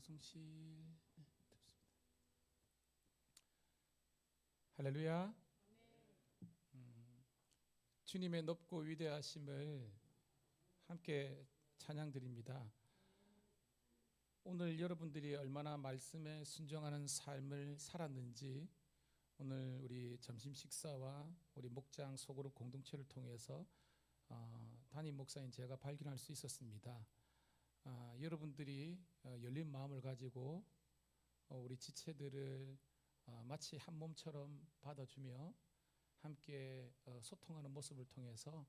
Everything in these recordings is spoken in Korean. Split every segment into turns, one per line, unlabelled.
방송실. 네, 할렐루야. 주님의 높고 위대하심을 함께 찬양드립니다. 오늘 여러분들이 얼마나 말씀에 순종하는 삶을 살았는지 오늘 우리 점심 식사와 우리 목장 소그룹 공동체를 통해서 담임 목사인 제가 발견할 수 있었습니다. 여러분들이 열린 마음을 가지고 우리 지체들을 마치 한 몸처럼 받아주며 함께 소통하는 모습을 통해서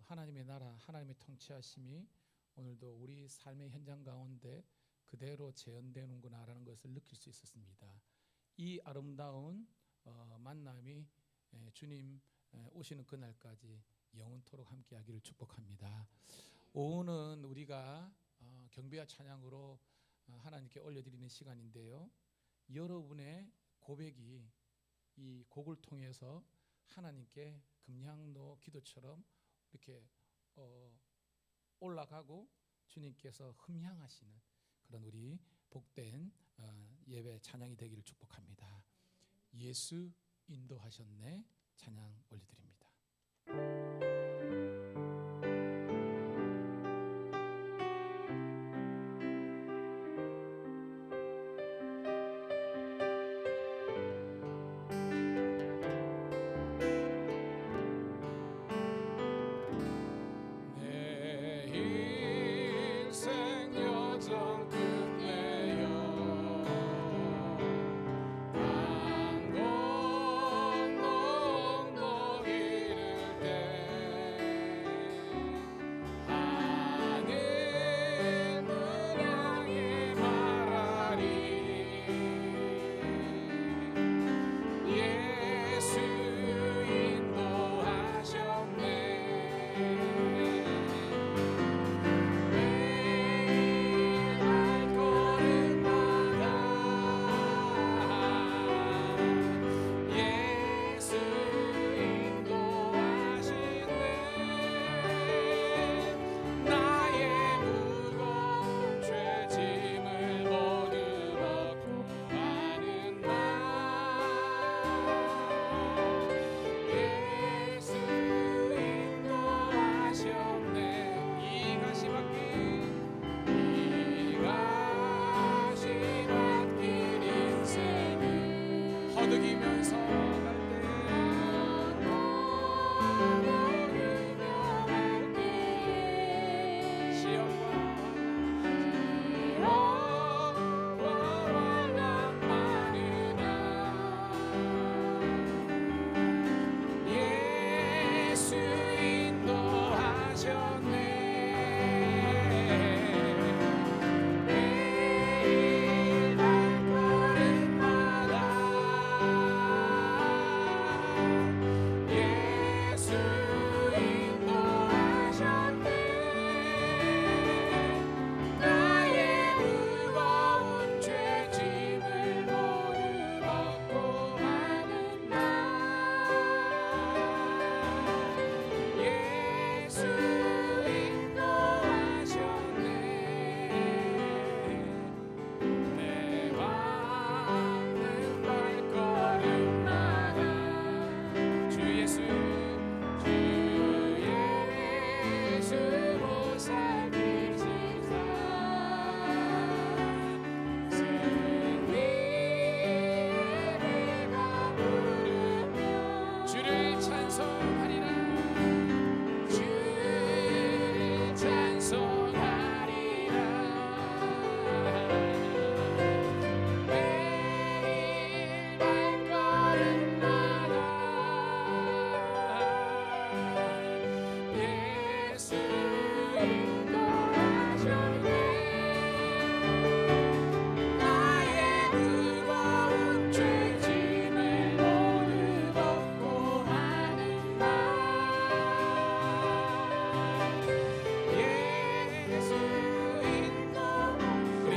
하나님의 나라, 하나님의 통치하심이 오늘도 우리 삶의 현장 가운데 그대로 재현되는구나라는 것을 느낄 수 있었습니다. 이 아름다운 만남이 주님 오시는 그날까지 영원토록 함께하기를 축복합니다. 오후는 우리가 경배와 찬양으로 하나님께 올려드리는 시간인데요, 여러분의 고백이 이 곡을 통해서 하나님께 금양로 기도처럼 이렇게 올라가고 주님께서 흠향하시는 그런 우리 복된 예배 찬양이 되기를 축복합니다. 예수 인도하셨네 찬양 올려드립니다.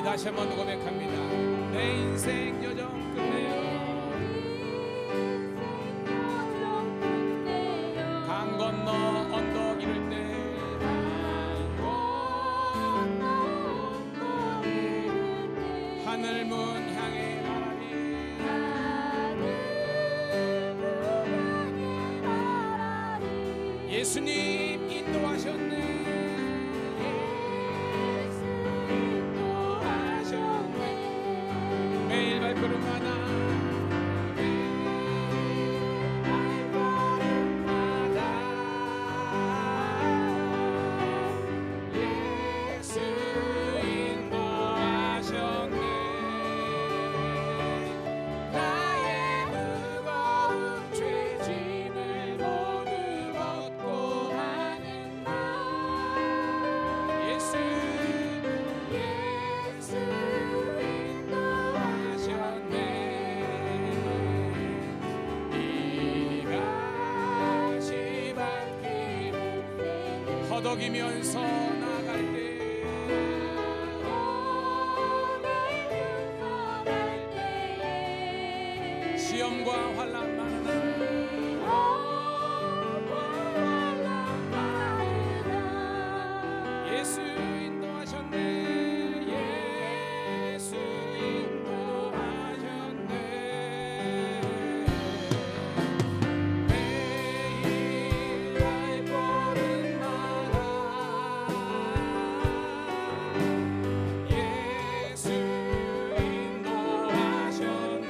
다시 한번 고백합니다. 내 인생 여정 끝내요. 강 건너 언덕 이를 때 예수님 인도하셨네.
예수 인도하셨네.
매일 발걸음마다 예수 인도하셨네. 나의 무거운 죄짐을 모두 벗고 하는 날. 예수 인도하셨네. 이같이 바뀌는 허덕이면서 나갈 때 시험과 환난 많은 날 예수 인도하셨네. 예수 인도하셨네. 매일 발걸음마다 예수 인도하셨네.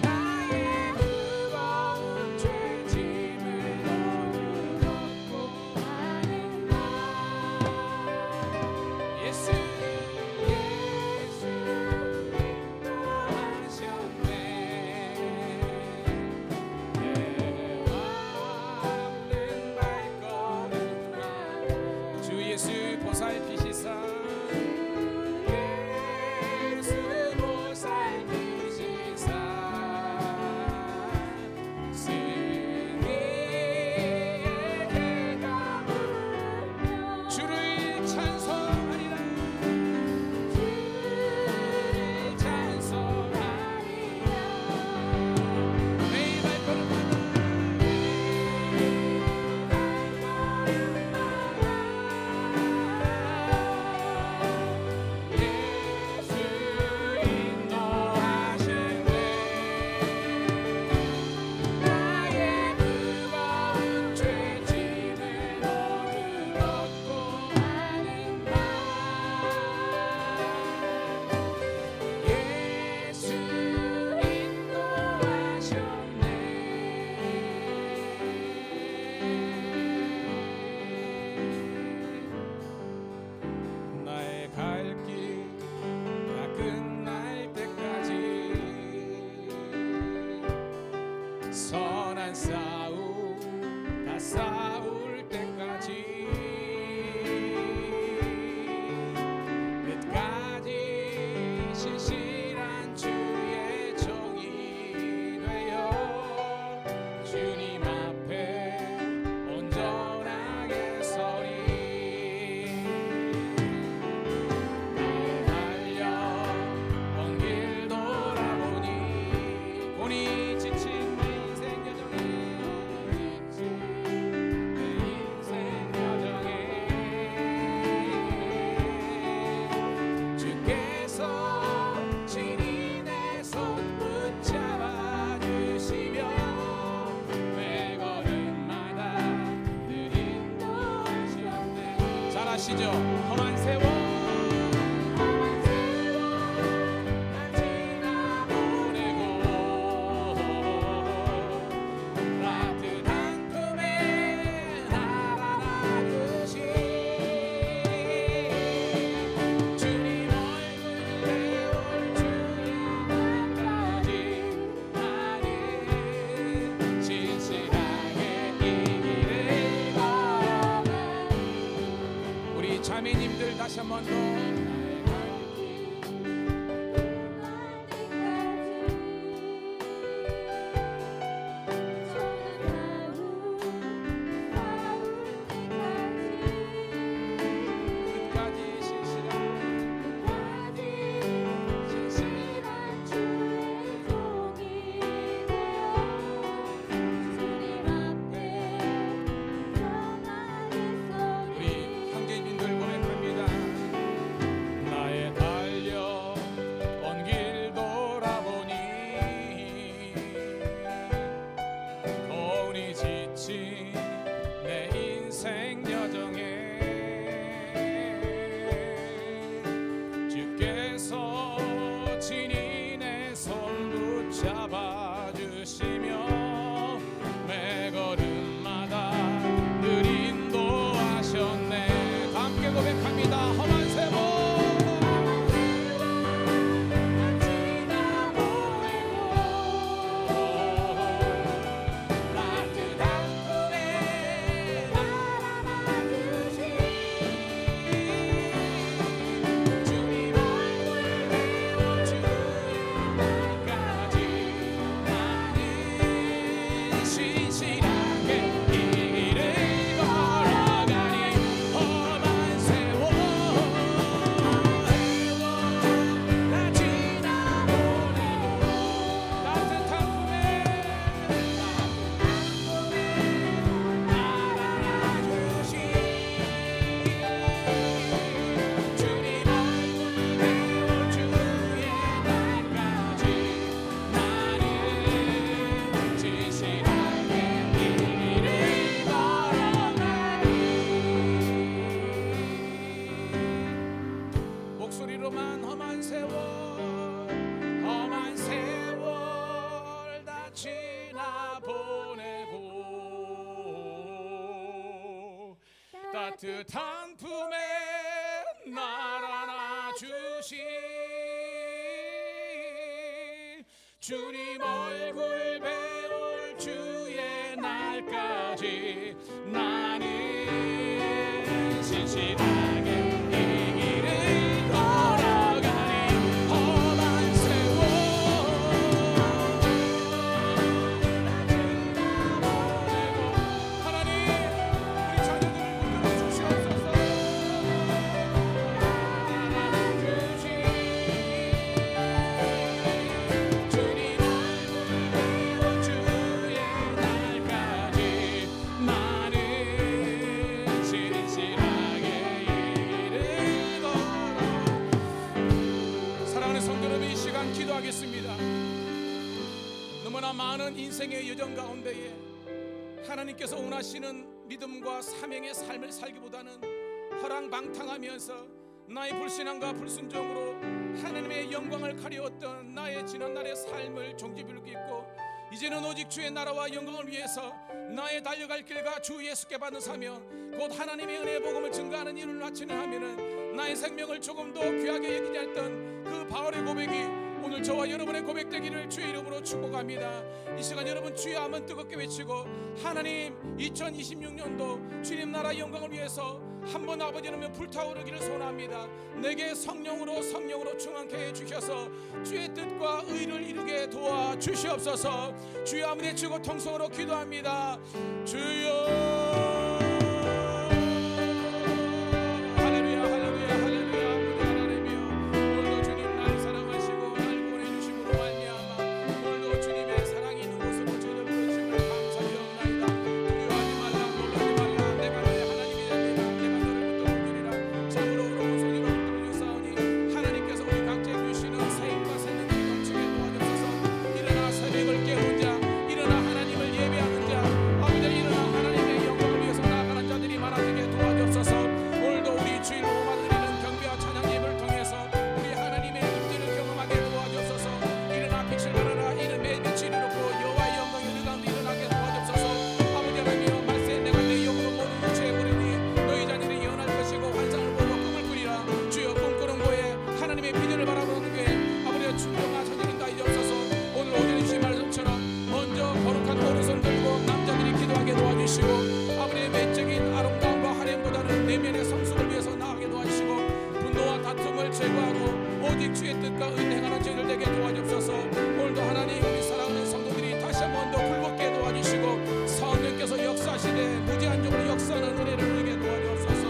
나의 무거운 죄짐을 모두 벗고 하는 날. 예수 인도하셨네. 해와 없는 발걸음만 주 예수 보살피시사 예수 보살피시사 승리의 해가 불며 주를 찬송하리라. 주를 찬송하리라. 매일 발걸음마다 예수 인도하셨네. 나의 무거운 죄짐을 모두 벗고 하는 날. 예수 인도하셨네. 나의 갈 길 다 끝날 때까지 선한 싸움 다 싸울 때까지 끝까지 신실한 주의 종이 되어 주님 앞에 온전하게 서리. 달려온 길 돌아보니 보니 지친 내 인생 여정에 주께서 친히 내 손 붙잡아 주시며 매 걸음마다 늘 인도하셨네. 잘하시죠? 험한 세월 난 지나보내고 따뜻한 품에 날 안아주신 주님 얼굴 배울 주의 날까지 나는 진실하게 이 길을 걸어가. 우리 자매님들 다시 한 번 더 끝까지 신실한 우리 형제님들 고백합니다. 따뜻한 품에 날 안아주신 주님 얼굴 배울 주의 날까지 나는 신실하게 이 길을 걸어가니 험한 세월 하나님 우리 자녀들을 붙들어 주시옵소서. 주님 얼굴 주의 날까지 나는 신실하게 일을 걸어. 사랑하는 성도 여러분, 이 시간 기도하겠습니다. 너무나 많은 인생의 여정 가운데에 하나님께서 원하시는 믿음과 사명의 삶을 살기보다는 허랑방탕하면서 나의 불신앙과 불순종으로 하나님의 영광을 가려웠던 나의 지난날의 삶을 종지부를 잇고 이제는 오직 주의 나라와 영광을 위해서 나의 달려갈 길과 주 예수께 받는 사명 곧 하나님의 은혜의 복음을 증거하는 일을 마치는 하면은 나의 생명을 조금 더 귀하게 여기지 않던 그 바울의 고백이 오늘 저와 여러분의 고백되기를 주의 이름으로 축복합니다. 이 시간 여러분 주여 한번 뜨겁게 외치고 하나님 2026년도 주님 나라 영광을 위해서 한번 아버지 이름에 불타오르기를 소원합니다. 내게 성령으로 충만케 해주셔서 주의 뜻과 의를 이루게 도와주시옵소서. 주여 한번 외치고 통성으로 기도합니다. 주여 주의 뜻과 은행하는 저희들 되게 도와주옵소서. 오늘도 하나님 우리 사랑하는 성도들이 다시 한번 더 불붙게 도와주시고 성령께서 역사하시되 무제한적으로 역사하는 은혜를 누리게 도와주옵소서.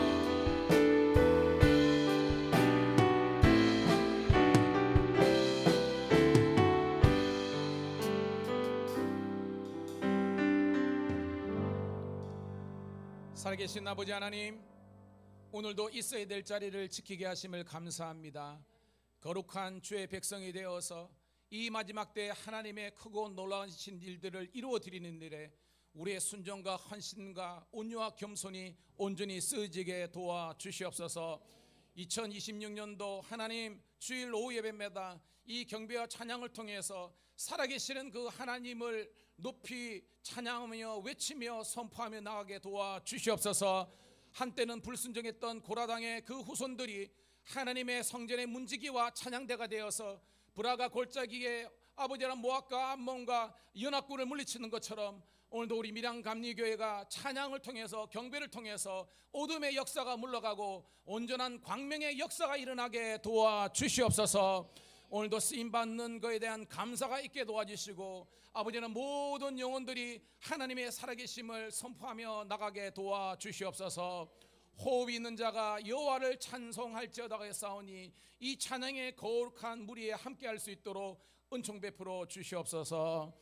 살아계신 아버지 하나님, 오늘도 있어야 될 자리를 지키게 하심을 감사합니다. 거룩한 주의 백성이 되어서 이 마지막 때 하나님의 크고 놀라우신 일들을 이루어 드리는 일에 우리의 순종과 헌신과 온유와 겸손이 온전히 쓰여지게 도와주시옵소서. 2026년도 하나님 주일 오후 예배마다 이 경배와 찬양을 통해서 살아계시는 그 하나님을 높이 찬양하며 외치며 선포하며 나가게 도와주시옵소서. 한때는 불순종했던 고라당의 그 후손들이 하나님의 성전의 문지기와 찬양대가 되어서 브라가 골짜기에 아버지랑 모압과 암몬과 연합군을 물리치는 것처럼 오늘도 우리 밀양 감리교회가 찬양을 통해서 경배를 통해서 어둠의 역사가 물러가고 온전한 광명의 역사가 일어나게 도와주시옵소서. 오늘도 쓰임받는 것에 대한 감사가 있게 도와주시고 아버지는 모든 영혼들이 하나님의 살아계심을 선포하며 나가게 도와주시옵소서. 호흡이 있는 자가 여호와를 찬송할지어다 했사오니 이 찬양의 거룩한 무리에 함께할 수 있도록 은총 베풀어 주시옵소서.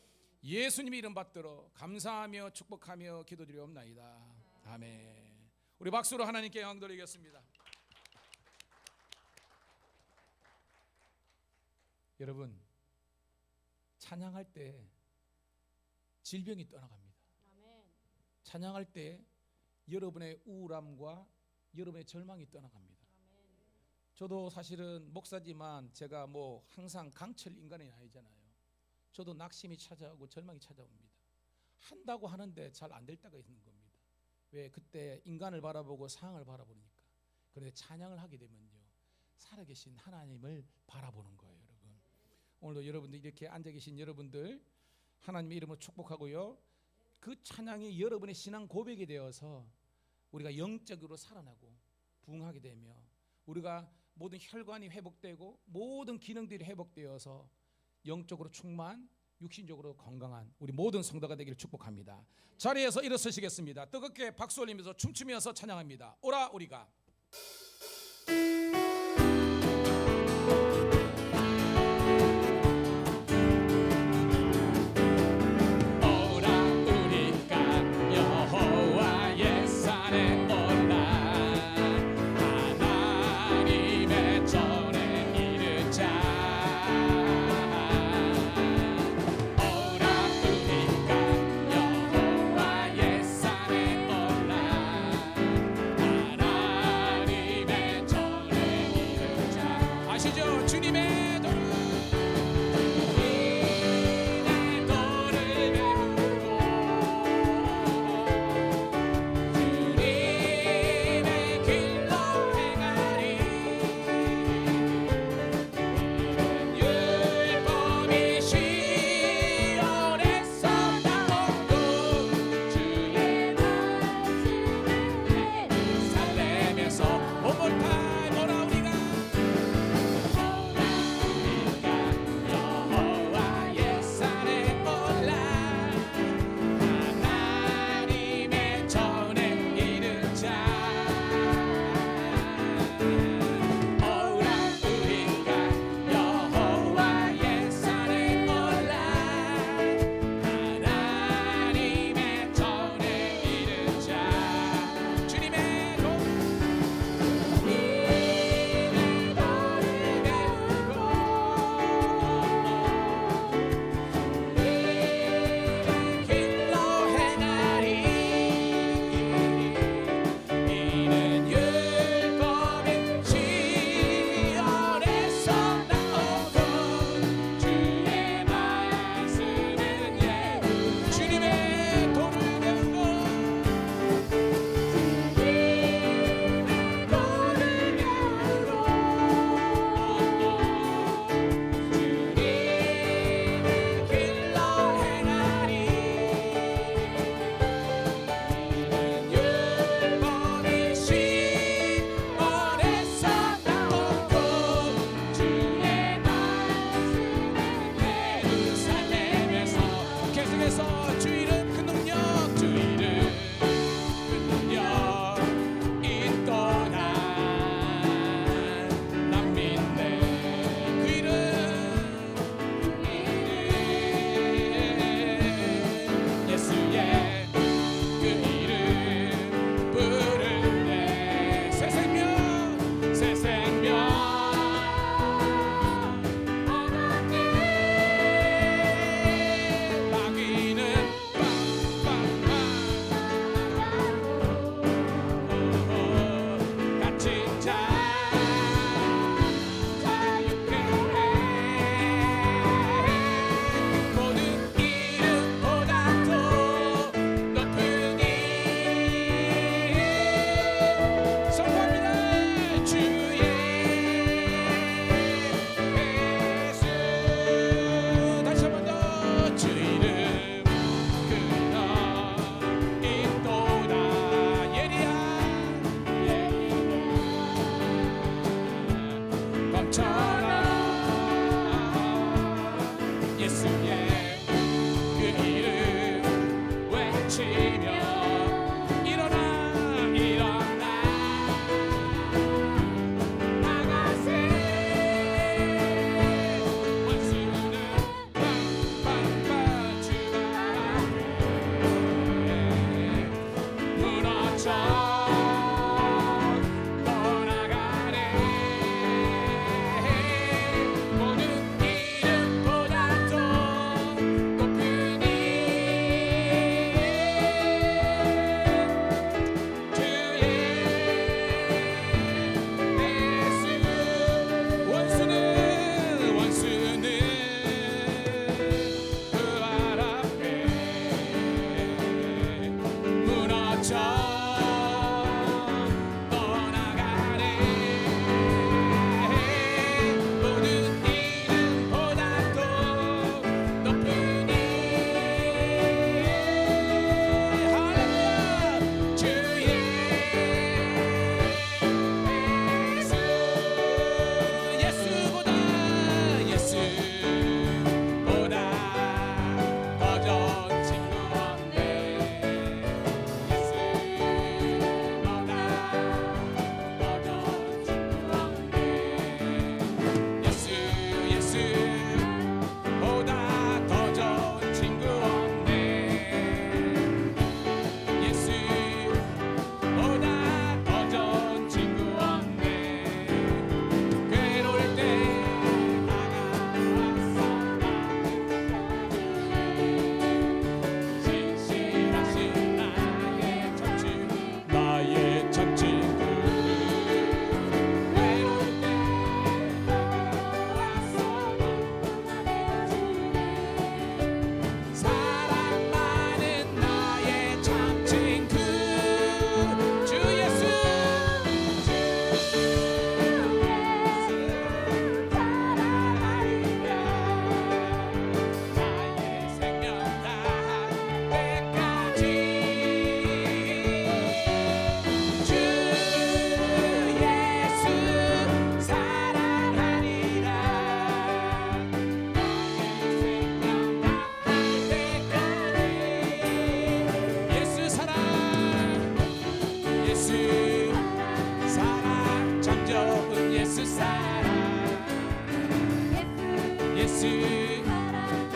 예수님 이름 받들어 감사하며 축복하며 기도드리옵나이다. 아멘. 우리 박수로 하나님께 영광 돌리겠습니다. 여러분, 찬양할 때 질병이 떠나갑니다. 찬양할 때 여러분의 우울함과 여러분의 절망이 떠나갑니다. 저도 사실은 목사지만 제가 뭐 항상 강철 인간이 아니잖아요. 저도 낙심이 찾아오고 절망이 찾아옵니다. 한다고 하는데 잘 안 될 때가 있는 겁니다. 왜 그때 인간을 바라보고 상황을 바라보니까. 그런데 찬양을 하게 되면요, 살아계신 하나님을 바라보는 거예요. 여러분, 오늘도 여러분들 이렇게 앉아 계신 여러분들 하나님의 이름으로 축복하고요, 그 찬양이 여러분의 신앙 고백이 되어서 우리가 영적으로 살아나고 부흥하게 되며 우리가 모든 혈관이 회복되고 모든 기능들이 회복되어서 영적으로 충만, 육신적으로 건강한 우리 모든 성도가 되기를 축복합니다. 자리에서 일어서시겠습니다. 뜨겁게 박수 올리면서 춤추면서 찬양합니다. 오라 우리가.
자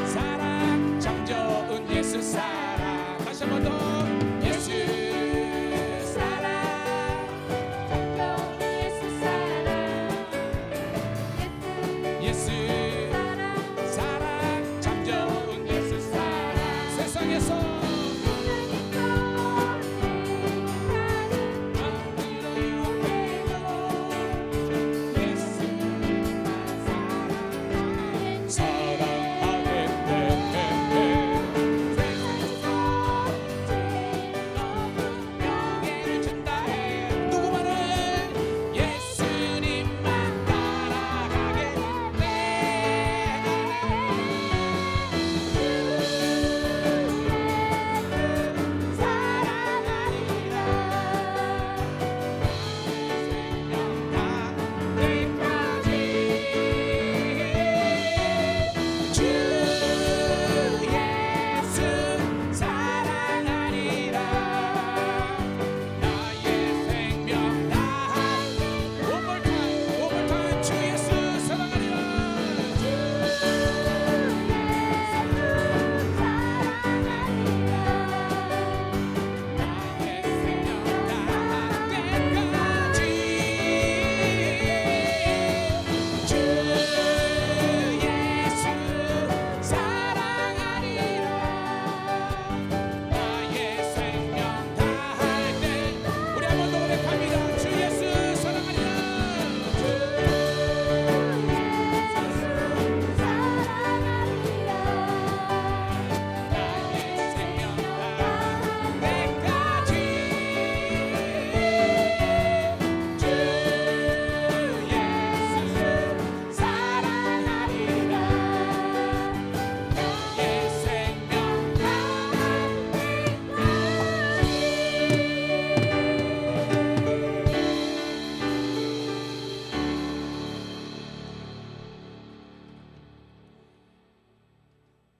사랑 참 좋은 예수 사랑 다시 한 번 더 예수 예수 사랑 참 좋은 예수 사랑 세상에서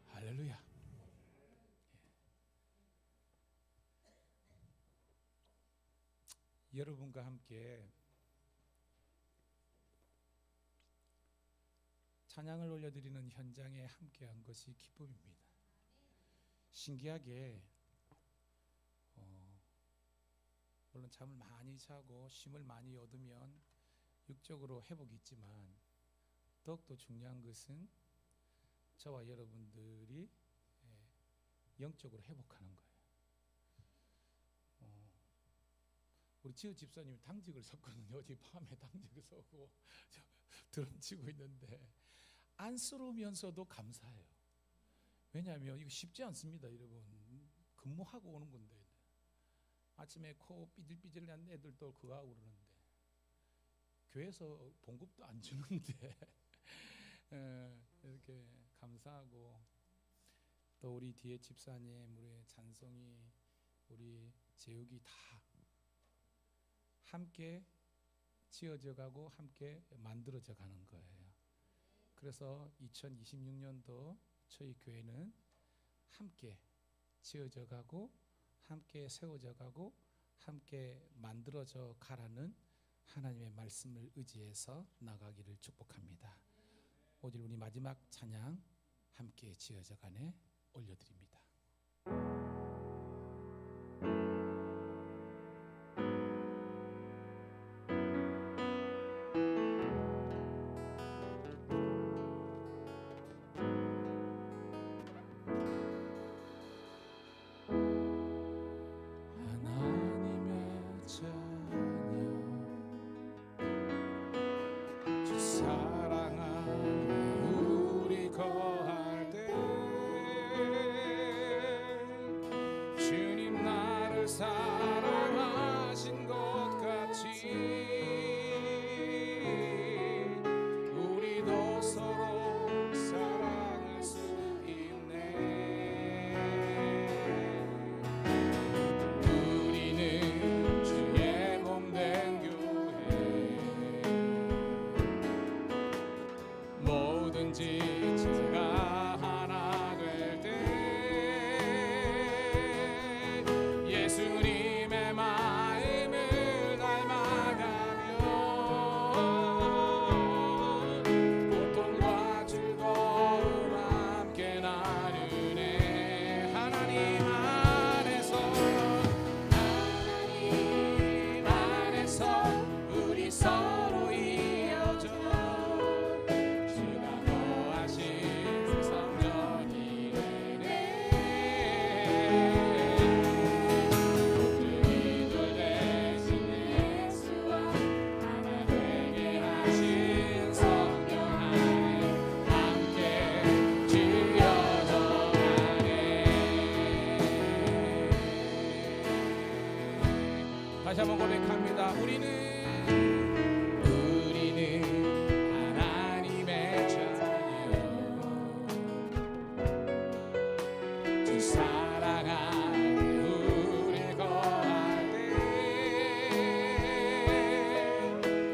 할렐루야. 여러분과 함께 찬양을 올려드리는 현장에 함께한 것이 기쁨입니다. 신기하게 물론 잠을 많이 자고 쉼을 많이 얻으면 육적으로 회복이 있지만 더욱더 중요한 것은 저와 여러분들이 영적으로 회복하는 거예요. 우리 지우 집사님이 당직을 섰거든요. 어제 밤에 당직을 서고 드럼 치고 있는데 안쓰러우면서도 감사해요. 왜냐하면 이거 쉽지 않습니다. 여러분 근무하고 오는 건데 아침에 코 삐질삐질한 애들도 그거 하고 그러는데 교회에서 봉급도 안 주는데 이렇게 감사하고 또 우리 뒤에 집사님, 우리 찬송이, 우리 재욱이 다 함께 지어져 가고 함께 만들어져 가는 거예요. 그래서 2026년도 저희 교회는 함께 지어져 가고 함께 세워져 가고 함께 만들어져 가라는 하나님의 말씀을 의지해서 나가기를 축복합니다. 오늘 우리 마지막 찬양 함께 지어져 가네 올려드립니다.
사랑하신 것 같이 우리도 서로 사랑할 수 있네. 우리는 주의 몸된 교회 뭐든지 제가 하나 될 때 예수님의 마음을 닮아가
다시 한번 고백합니다. 우리는
하나님의 자녀 주 사랑 안에 우리 거할 때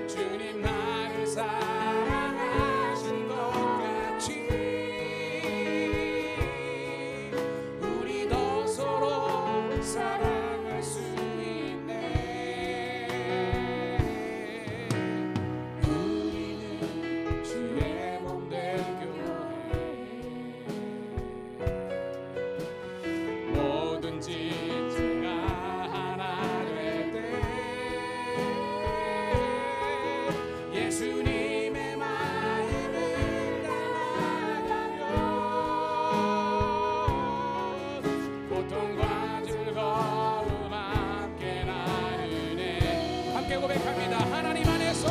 주님 나를 사랑하신 것 같이 우리도 서로 사랑할 수 있네. 우리는 주의 몸된 교회 뭐든지 제가 하나 될 때 예수님의 마음을 담아가면 고통과 즐거움 함께 나누네.
함께 고백합니다. 하나님 안에서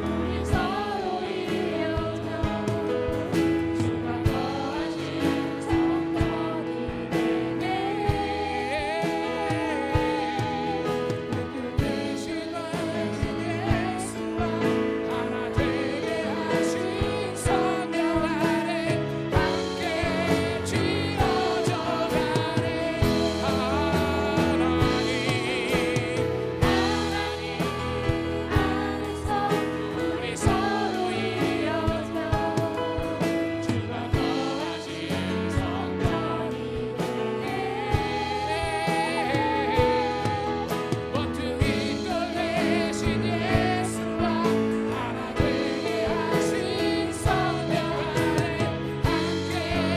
우리 서로 이어져 주가 거하신 성전이 되네.
이신 예수와 하나 되게 하신 성령 안에 함께 지어져 가네. 하나님 우리 서로 이어져 주가 거하신 성전이 원투인 것 대신 예수와 하나 되게 하신 성령 안에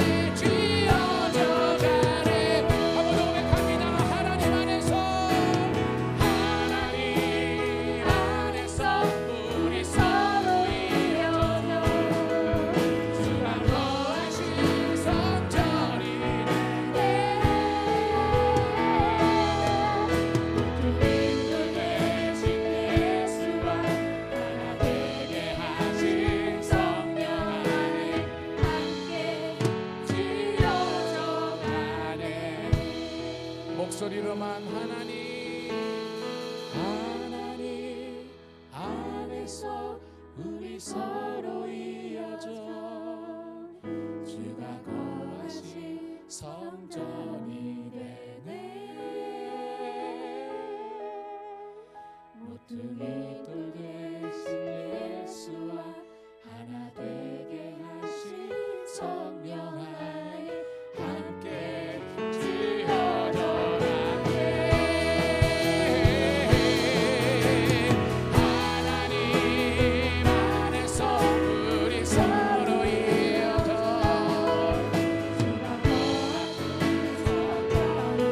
함께 지어져 가네.
한번 더 고백합니다. 하나님 안에서
하나님 안에서 우리 서로 이어져 주가 거하신 성전이 주님들 대신 예수와 하나 되게 하신 성령 안에 함께 지어져 가네.
목소리로만 하나님
하나님 안에서 우리 서로 이어져 주가 거하신 성전이 되네. 모퉁이 돌 대신 예수와 하나 되게 하신 성령 안에 함께 지어져 가네. 하나님 안에서 우리 서로 이어져 주가 거하신 성전이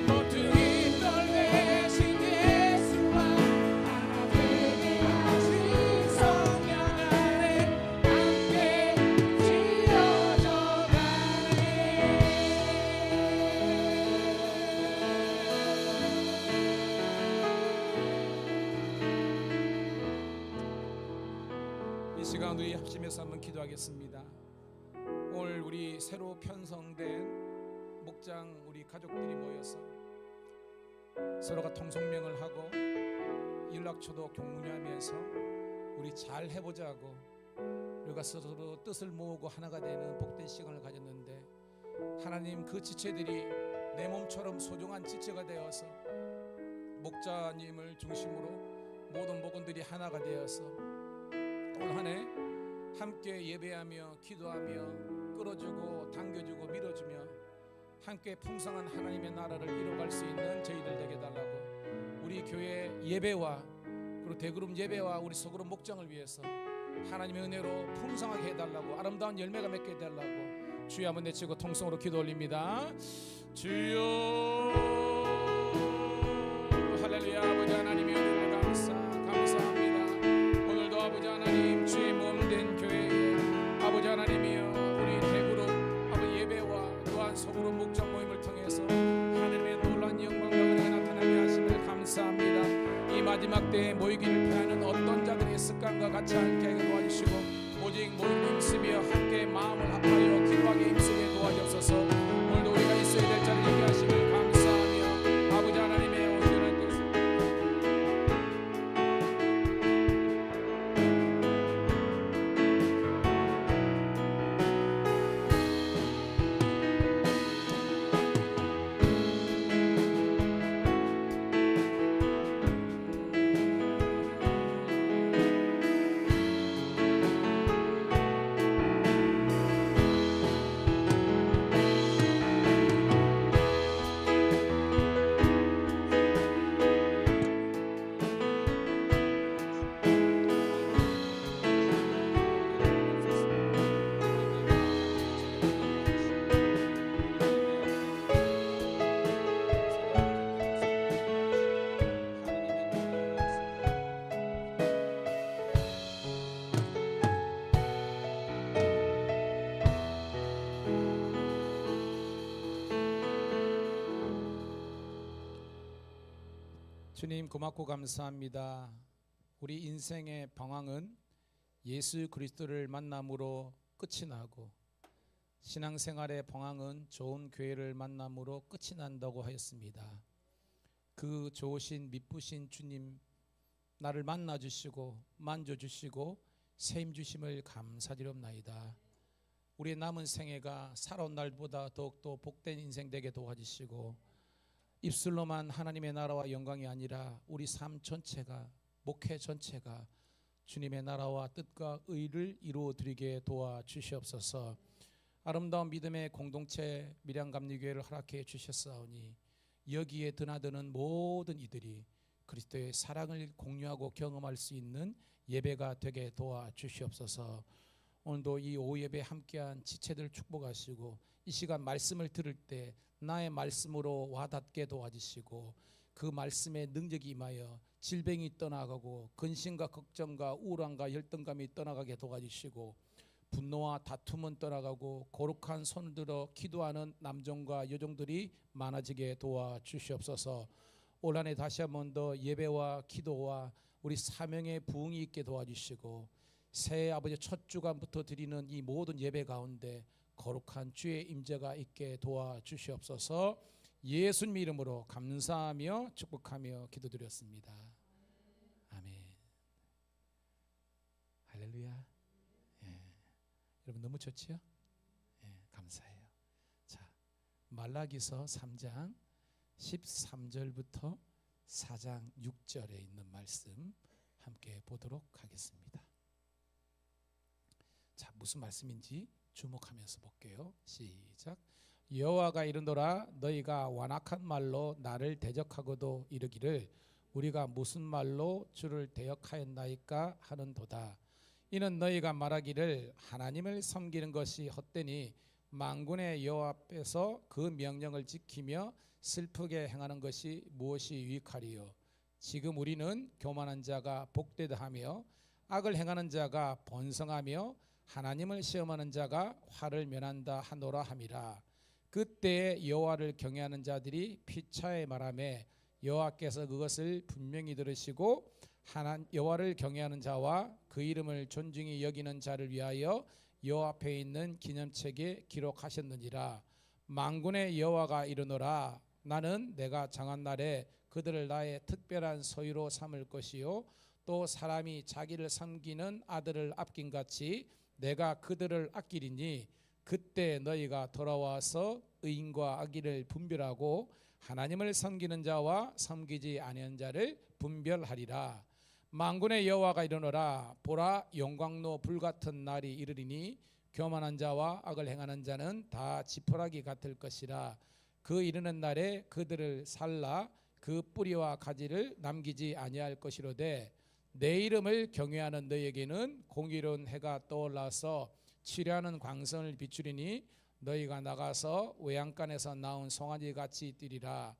모퉁이 돌 대신 예수와 하나 되게 하신 성령 안에 함께 지어져
이 시간 우리 합심해서 한번 기도하겠습니다. 오늘 우리 새로 편성된 목장 우리 가족들이 모여서 서로가 통성명을 하고 연락처도 공유하면서 우리 잘 해보자고 우리가 서로 뜻을 모으고 하나가 되는 복된 시간을 가졌는데 하나님 그 지체들이 내 몸처럼 소중한 지체가 되어서 목자님을 중심으로 모든 목원들이 하나가 되어서 올 한 해 함께 예배하며 기도하며 끌어주고 당겨주고 밀어주며 함께 풍성한 하나님의 나라를 이뤄갈 수 있는 저희들 되게 달라고 우리 교회 예배와 그리고 대그룹 예배와 우리 소그룹 목장을 위해서 하나님의 은혜로 풍성하게 해달라고 아름다운 열매가 맺게 해달라고 주여 한번 내치고 통성으로 기도 올립니다. 주여 할렐루야. 아버지 하나님의 은혜를 감사합니다. 오늘도 아버지 하나님 주의 몸된 교회에 아버지 하나님이여 우리 대그룹 아버지 예배와 또한 소그룹 목장 모임을 통해서 하나님의 놀라운 영광과 은혜가 나타나게 하심을 감사합니다. 이 마지막 때에 모이기를 피하는 어떤 자들의 습관과 같이 함께 도와주시고 오직 모임을 힘쓰며 함께 마음을 주님 고맙고 감사합니다. 우리 인생의 방황은 예수 그리스도를 만남으로 끝이 나고 신앙생활의 방황은 좋은 교회를 만남으로 끝이 난다고 하였습니다. 그 좋으신 미쁘신 주님 나를 만나주시고 만져주시고 세임 주심을 감사드리옵나이다. 우리의 남은 생애가 살아온 날보다 더욱더 복된 인생 되게 도와주시고 입술로만 하나님의 나라와 영광이 아니라 우리 삶 전체가 목회 전체가 주님의 나라와 뜻과 의를 이루어드리게 도와주시옵소서. 아름다운 믿음의 공동체 밀양감리교회를 허락해 주셨사오니 여기에 드나드는 모든 이들이 그리스도의 사랑을 공유하고 경험할 수 있는 예배가 되게 도와주시옵소서. 오늘도 이 오후 예배 함께한 지체들 축복하시고 이 시간 말씀을 들을 때 나의 말씀으로 와닿게 도와주시고 그 말씀의 능력이 임하여 질병이 떠나가고 근심과 걱정과 우울함과 열등감이 떠나가게 도와주시고 분노와 다툼은 떠나가고 거룩한 손을 들어 기도하는 남종과 여종들이 많아지게 도와주시옵소서. 올 한해 다시 한 번 더 예배와 기도와 우리 사명의 부흥이 있게 도와주시고 새해 아버지 첫 주간부터 드리는 이 모든 예배 가운데 거룩한 주의 임재가 있게 도와주시옵소서. 예수님 이름으로 감사하며 축복하며 기도드렸습니다. 아멘. 할렐루야. 예. 여러분 너무 좋지요? 예, 감사해요. 자, 말라기서 3장 13절부터 4장 6절에 있는 말씀 함께 보도록 하겠습니다. 자, 무슨 말씀인지 주목하면서 볼게요. 시작. 여호와가 이르노라 너희가 완악한 말로 나를 대적하고도 이르기를 우리가 무슨 말로 주를 대역하였나이까 하는도다. 이는 너희가 말하기를 하나님을 섬기는 것이 헛되니 만군의 여호와 앞에서 그 명령을 지키며 슬프게 행하는 것이 무엇이 유익하리요. 지금 우리는 교만한 자가 복되다 하며 악을 행하는 자가 번성하며 하나님을 시험하는 자가 화를 면한다 하노라 함이라. 그때 여호와를 경외하는 자들이 피차에 말하매 여호와께서 그것을 분명히 들으시고 여호와를 경외하는 자와 그 이름을 존중히 여기는 자를 위하여 여호와 앞에 있는 기념책에 기록하셨느니라. 만군의 여호와가 이르노라 나는 내가 정한 날에 그들을 나의 특별한 소유로 삼을 것이요 또 사람이 자기를 섬기는 아들을 아낀 같이 내가 그들을 아끼리니 그때 너희가 돌아와서 의인과 악인을 분별하고 하나님을 섬기는 자와 섬기지 아니하는 자를 분별하리라. 만군의 여호와가 이르노라 보라 영광로 불같은 날이 이르리니 교만한 자와 악을 행하는 자는 다 지푸라기 같을 것이라. 그 이르는 날에 그들을 살라 그 뿌리와 가지를 남기지 아니할 것이로되 내 이름을 경외하는 너희에게는 공의로운 해가 떠올라서 치료하는 광선을 비추리니 너희가 나가서 외양간에서 나온 송아지 같이 뛰리라.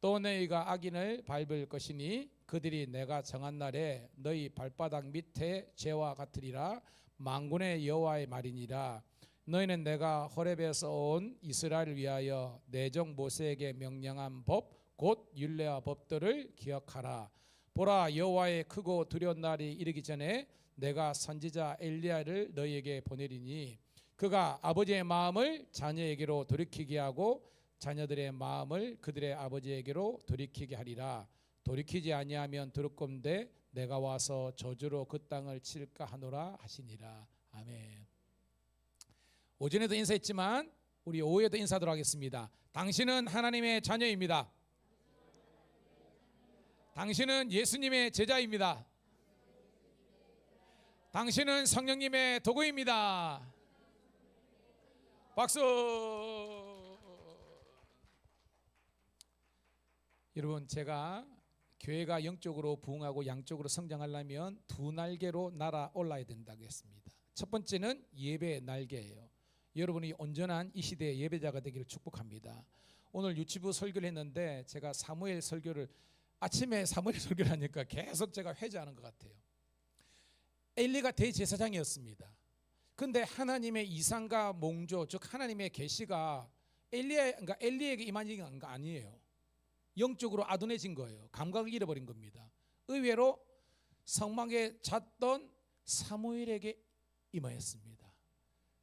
또 너희가 악인을 밟을 것이니 그들이 내가 정한 날에 너희 발바닥 밑에 재와 같으리라. 만군의 여호와의 말이니라. 너희는 내가 호렙에서 온 이스라엘을 위하여 내 종 모세에게 명령한 법 곧 율례와 법들을 기억하라. 보라 여호와의 크고 두려운 날이 이르기 전에 내가 선지자 엘리야를 너희에게 보내리니 그가 아버지의 마음을 자녀에게로 돌이키게 하고 자녀들의 마음을 그들의 아버지에게로 돌이키게 하리라. 돌이키지 아니하면 들을건대 내가 와서 저주로 그 땅을 칠까 하노라 하시니라. 아멘. 오전에도 인사했지만 우리 오후에도 인사하도록 하겠습니다. 당신은 하나님의 자녀입니다. 당신은 예수님의 제자입니다. 당신은 성령님의 도구입니다. 박수. 여러분 제가 교회가 영적으로 부흥하고 양적으로 성장하려면 두 날개로 날아 올라야 된다고 했습니다. 첫 번째는 예배의 날개예요. 여러분이 온전한 이 시대의 예배자가 되기를 축복합니다. 오늘 유치부 설교를 했는데 제가 사무엘 설교를 아침에 사무엘 설교를 하니까 계속 제가 회자하는 것 같아요. 엘리가 대제사장이었습니다. 그런데 하나님의 이상과 몽조 즉 하나님의 계시가 엘리에게 임한 게 아니에요. 영적으로 아둔해진 거예요. 감각을 잃어버린 겁니다. 의외로 성막에 잤던 사무엘에게 임하였습니다.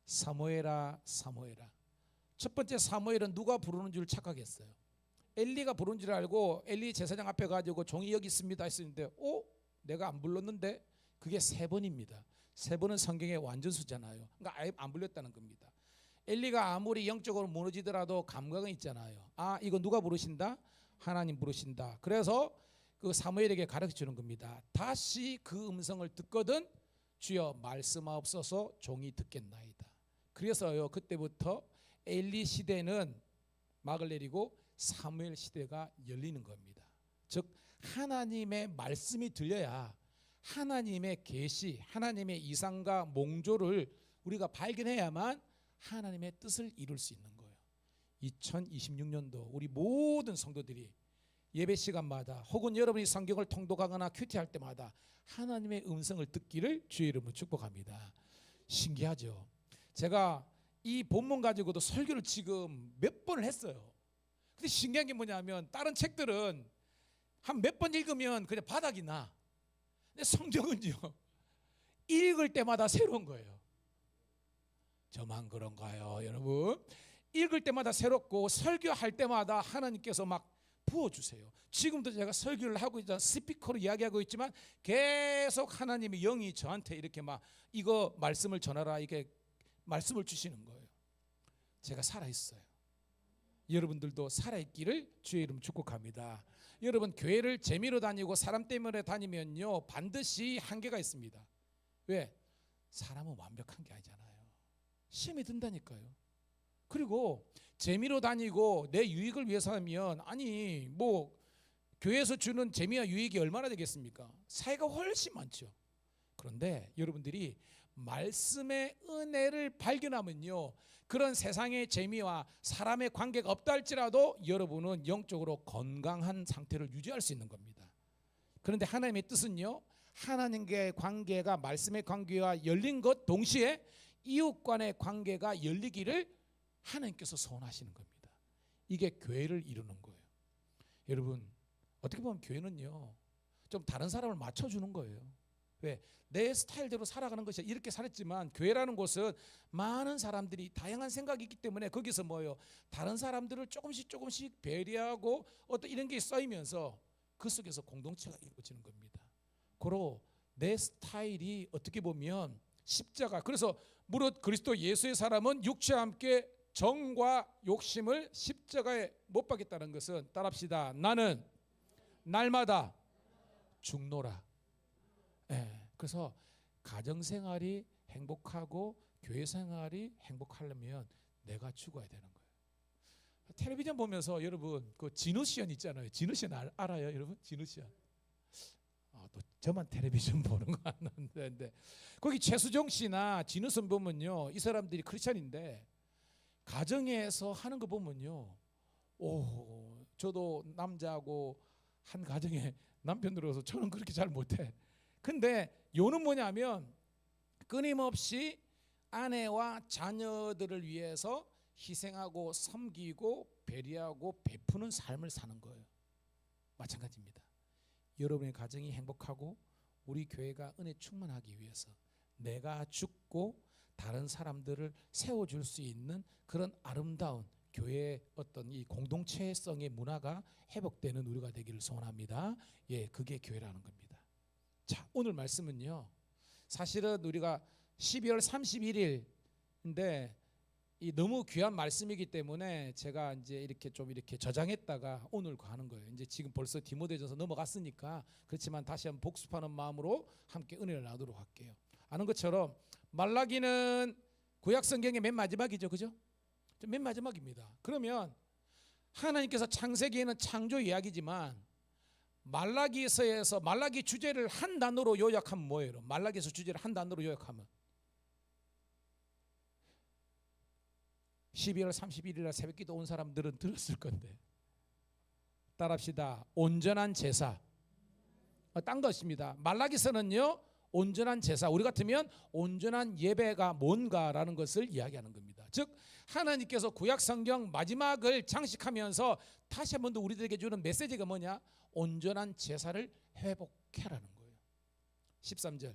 사무엘아 사무엘아. 첫 번째 사무엘은 누가 부르는 줄 착각했어요. 엘리가 부르는 줄 알고 엘리 제사장 앞에 가지고 종이 여기 있습니다 했었는데 내가 안 불렀는데 그게 3번입니다. 3번은 성경의 완전수잖아요. 그러니까 아예 안 불렸다는 겁니다. 엘리가 아무리 영적으로 무너지더라도 감각은 있잖아요. 이거 누가 부르신다? 하나님 부르신다. 그래서 그 사무엘에게 가르쳐 주는 겁니다. 다시 그 음성을 듣거든 주여 말씀하옵소서 종이 듣겠나이다. 그래서요 그때부터 엘리 시대는 막을 내리고 사무엘 시대가 열리는 겁니다. 즉 하나님의 말씀이 들려야 하나님의 계시, 하나님의 이상과 몽조를 우리가 발견해야만 하나님의 뜻을 이룰 수 있는 거예요. 2026년도 우리 모든 성도들이 예배 시간마다 혹은 여러분이 성경을 통독하거나 큐티할 때마다 하나님의 음성을 듣기를 주의 이름으로 축복합니다. 신기하죠? 제가 이 본문 가지고도 설교를 지금 몇 번을 했어요. 근데 신기한 게 뭐냐면 다른 책들은 한 몇 번 읽으면 그냥 바닥이 나. 근데 성경은요 읽을 때마다 새로운 거예요. 저만 그런가요 여러분? 읽을 때마다 새롭고 설교할 때마다 하나님께서 막 부어주세요. 지금도 제가 설교를 하고 있잖아요. 스피커로 이야기하고 있지만 계속 하나님의 영이 저한테 이렇게 막 이거 말씀을 전하라 이게 말씀을 주시는 거예요. 제가 살아있어요. 여러분들도 살아있기를 주의 이름 축복합니다. 여러분 교회를 재미로 다니고 사람 때문에 다니면요 반드시 한계가 있습니다. 왜? 사람은 완벽한 게 아니잖아요. 시험이 든다니까요. 그리고 재미로 다니고 내 유익을 위해서 하면 뭐 교회에서 주는 재미와 유익이 얼마나 되겠습니까? 사회가 훨씬 많죠. 그런데 여러분들이 말씀의 은혜를 발견하면요 그런 세상의 재미와 사람의 관계가 없다 할지라도 여러분은 영적으로 건강한 상태를 유지할 수 있는 겁니다. 그런데 하나님의 뜻은요 하나님과의 관계가 말씀의 관계와 열린 것 동시에 이웃 간의 관계가 열리기를 하나님께서 소원하시는 겁니다. 이게 교회를 이루는 거예요. 여러분 어떻게 보면 교회는요 좀 다른 사람을 맞춰주는 거예요. 왜? 내 스타일대로 살아가는 것이 이렇게 살았지만 교회라는 곳은 많은 사람들이 다양한 생각이 있기 때문에 거기서 뭐예요? 다른 사람들을 조금씩 배려하고 어떤 이런 게 쌓이면서 그 속에서 공동체가 이루어지는 겁니다. 고로 내 스타일이 어떻게 보면 십자가 그래서 무릇 그리스도 예수의 사람은 육체와 함께 정과 욕심을 십자가에 못 박겠다는 것은 따라합시다. 나는 날마다 죽노라. 그래서 가정생활이 행복하고 교회생활이 행복하려면 내가 죽어야 되는 거예요. 텔레비전 보면서 여러분 그 진우시언 있잖아요. 진우시언 알아요 여러분? 진우시언. 또 저만 텔레비전 보는 거 아는데 거기 최수종 씨나 진우선 보면요 이 사람들이 크리스찬인데 가정에서 하는 거 보면요 저도 남자하고 한 가정에 남편으로서 저는 그렇게 잘 못해. 근데 요는 뭐냐면 끊임없이 아내와 자녀들을 위해서 희생하고 섬기고 배려하고 베푸는 삶을 사는 거예요. 마찬가지입니다. 여러분의 가정이 행복하고 우리 교회가 은혜 충만하기 위해서 내가 죽고 다른 사람들을 세워줄 수 있는 그런 아름다운 교회의 어떤 이 공동체성의 문화가 회복되는 우리가 되기를 소원합니다. 그게 교회라는 겁니다. 자, 오늘 말씀은요 사실은 우리가 12월 31일인데 이 너무 귀한 말씀이기 때문에 제가 이제 이렇게 좀 이렇게 저장했다가 오늘 가는 거예요. 이제 지금 벌써 디모데전서 넘어갔으니까 그렇지만 다시 한번 복습하는 마음으로 함께 은혜를 나누도록 할게요. 아는 것처럼 말라기는 구약 성경의 맨 마지막이죠, 그죠? 맨 마지막입니다. 그러면 하나님께서 창세기에는 창조 이야기지만 말라기서에서 말라기 주제를 한 단어로 요약하면 뭐예요? 말라기에서 주제를 한 단어로 요약하면 12월 31일 날 새벽기도 온 사람들은 들었을 건데 따라합시다. 온전한 제사. 딴 것입니다. 말라기서는요 온전한 제사. 우리 같으면 온전한 예배가 뭔가라는 것을 이야기하는 겁니다. 즉 하나님께서 구약 성경 마지막을 장식하면서 다시 한 번 더 우리들에게 주는 메시지가 뭐냐? 온전한 제사를 회복해라는 거예요. 13절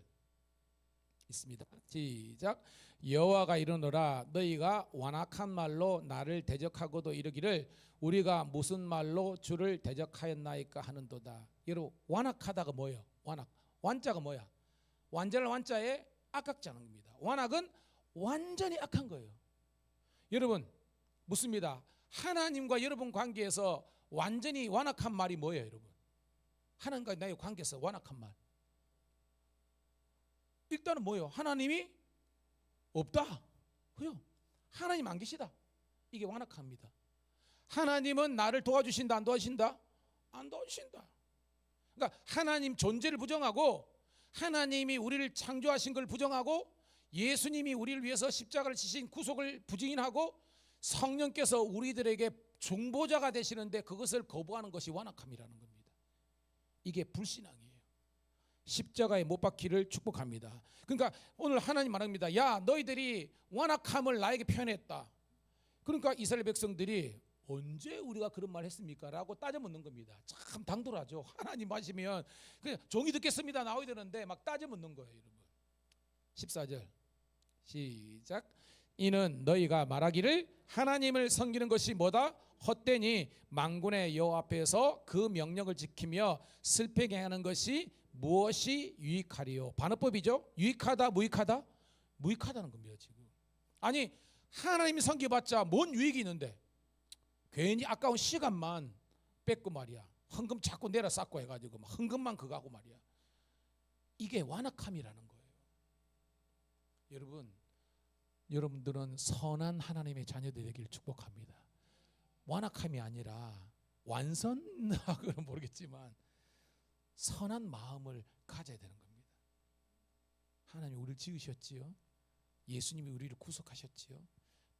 있습니다. 시작. 여호와가 이르노라 너희가 완악한 말로 나를 대적하고도 이르기를 우리가 무슨 말로 주를 대적하였나이까 하는도다. 여러분 완악하다가 뭐예요? 완자가 뭐야? 완전한 완자에 악악자는 겁니다. 완악은 완전히 악한 거예요. 여러분 묻습니다. 하나님과 여러분 관계에서 완전히 완악한 말이 뭐예요, 여러분? 하나님과 나의 관계에서 완악한 말. 일단은 뭐예요? 하나님이 없다. 그요? 하나님 안 계시다. 이게 완악합니다. 하나님은 나를 도와주신다, 안 도와주신다? 안 도와주신다. 그러니까 하나님 존재를 부정하고 하나님이 우리를 창조하신 걸 부정하고 예수님이 우리를 위해서 십자가를 지신 구속을 부인하고 성령께서 우리들에게 중보자가 되시는데 그것을 거부하는 것이 완악함이라는 겁니다. 이게 불신앙이에요. 십자가에 못 박히를 축복합니다. 그러니까 오늘 하나님 말합니다. 야 너희들이 완악함을 나에게 표현했다. 그러니까 이스라엘 백성들이 언제 우리가 그런 말 했습니까? 라고 따져 묻는 겁니다. 참 당돌하죠. 하나님 하시면 그냥 종이 듣겠습니다 나와야 되는데 막 따져 묻는 거예요, 여러분. 14절 시작. 이는 너희가 말하기를 하나님을 섬기는 것이 뭐다? 헛되니 만군의 여호와 앞에서 그 명령을 지키며 슬프게 하는 것이 무엇이 유익하리요? 반어법이죠. 유익하다, 무익하다? 무익하다는 겁니다. 지금 아니 하나님이 섬겨봤자 뭔 유익이 있는데 괜히 아까운 시간만 뺏고 말이야. 헌금 자꾸 내려 쌓고 해가지고 막 헌금만 그거 하고 말이야. 이게 완악함이라는 거예요. 여러분들은 선한 하나님의 자녀들 되길 축복합니다. 완악함이 아니라 완선하고는 모르겠지만 선한 마음을 가져야 되는 겁니다. 하나님이 우리를 지으셨지요. 예수님이 우리를 구속하셨지요.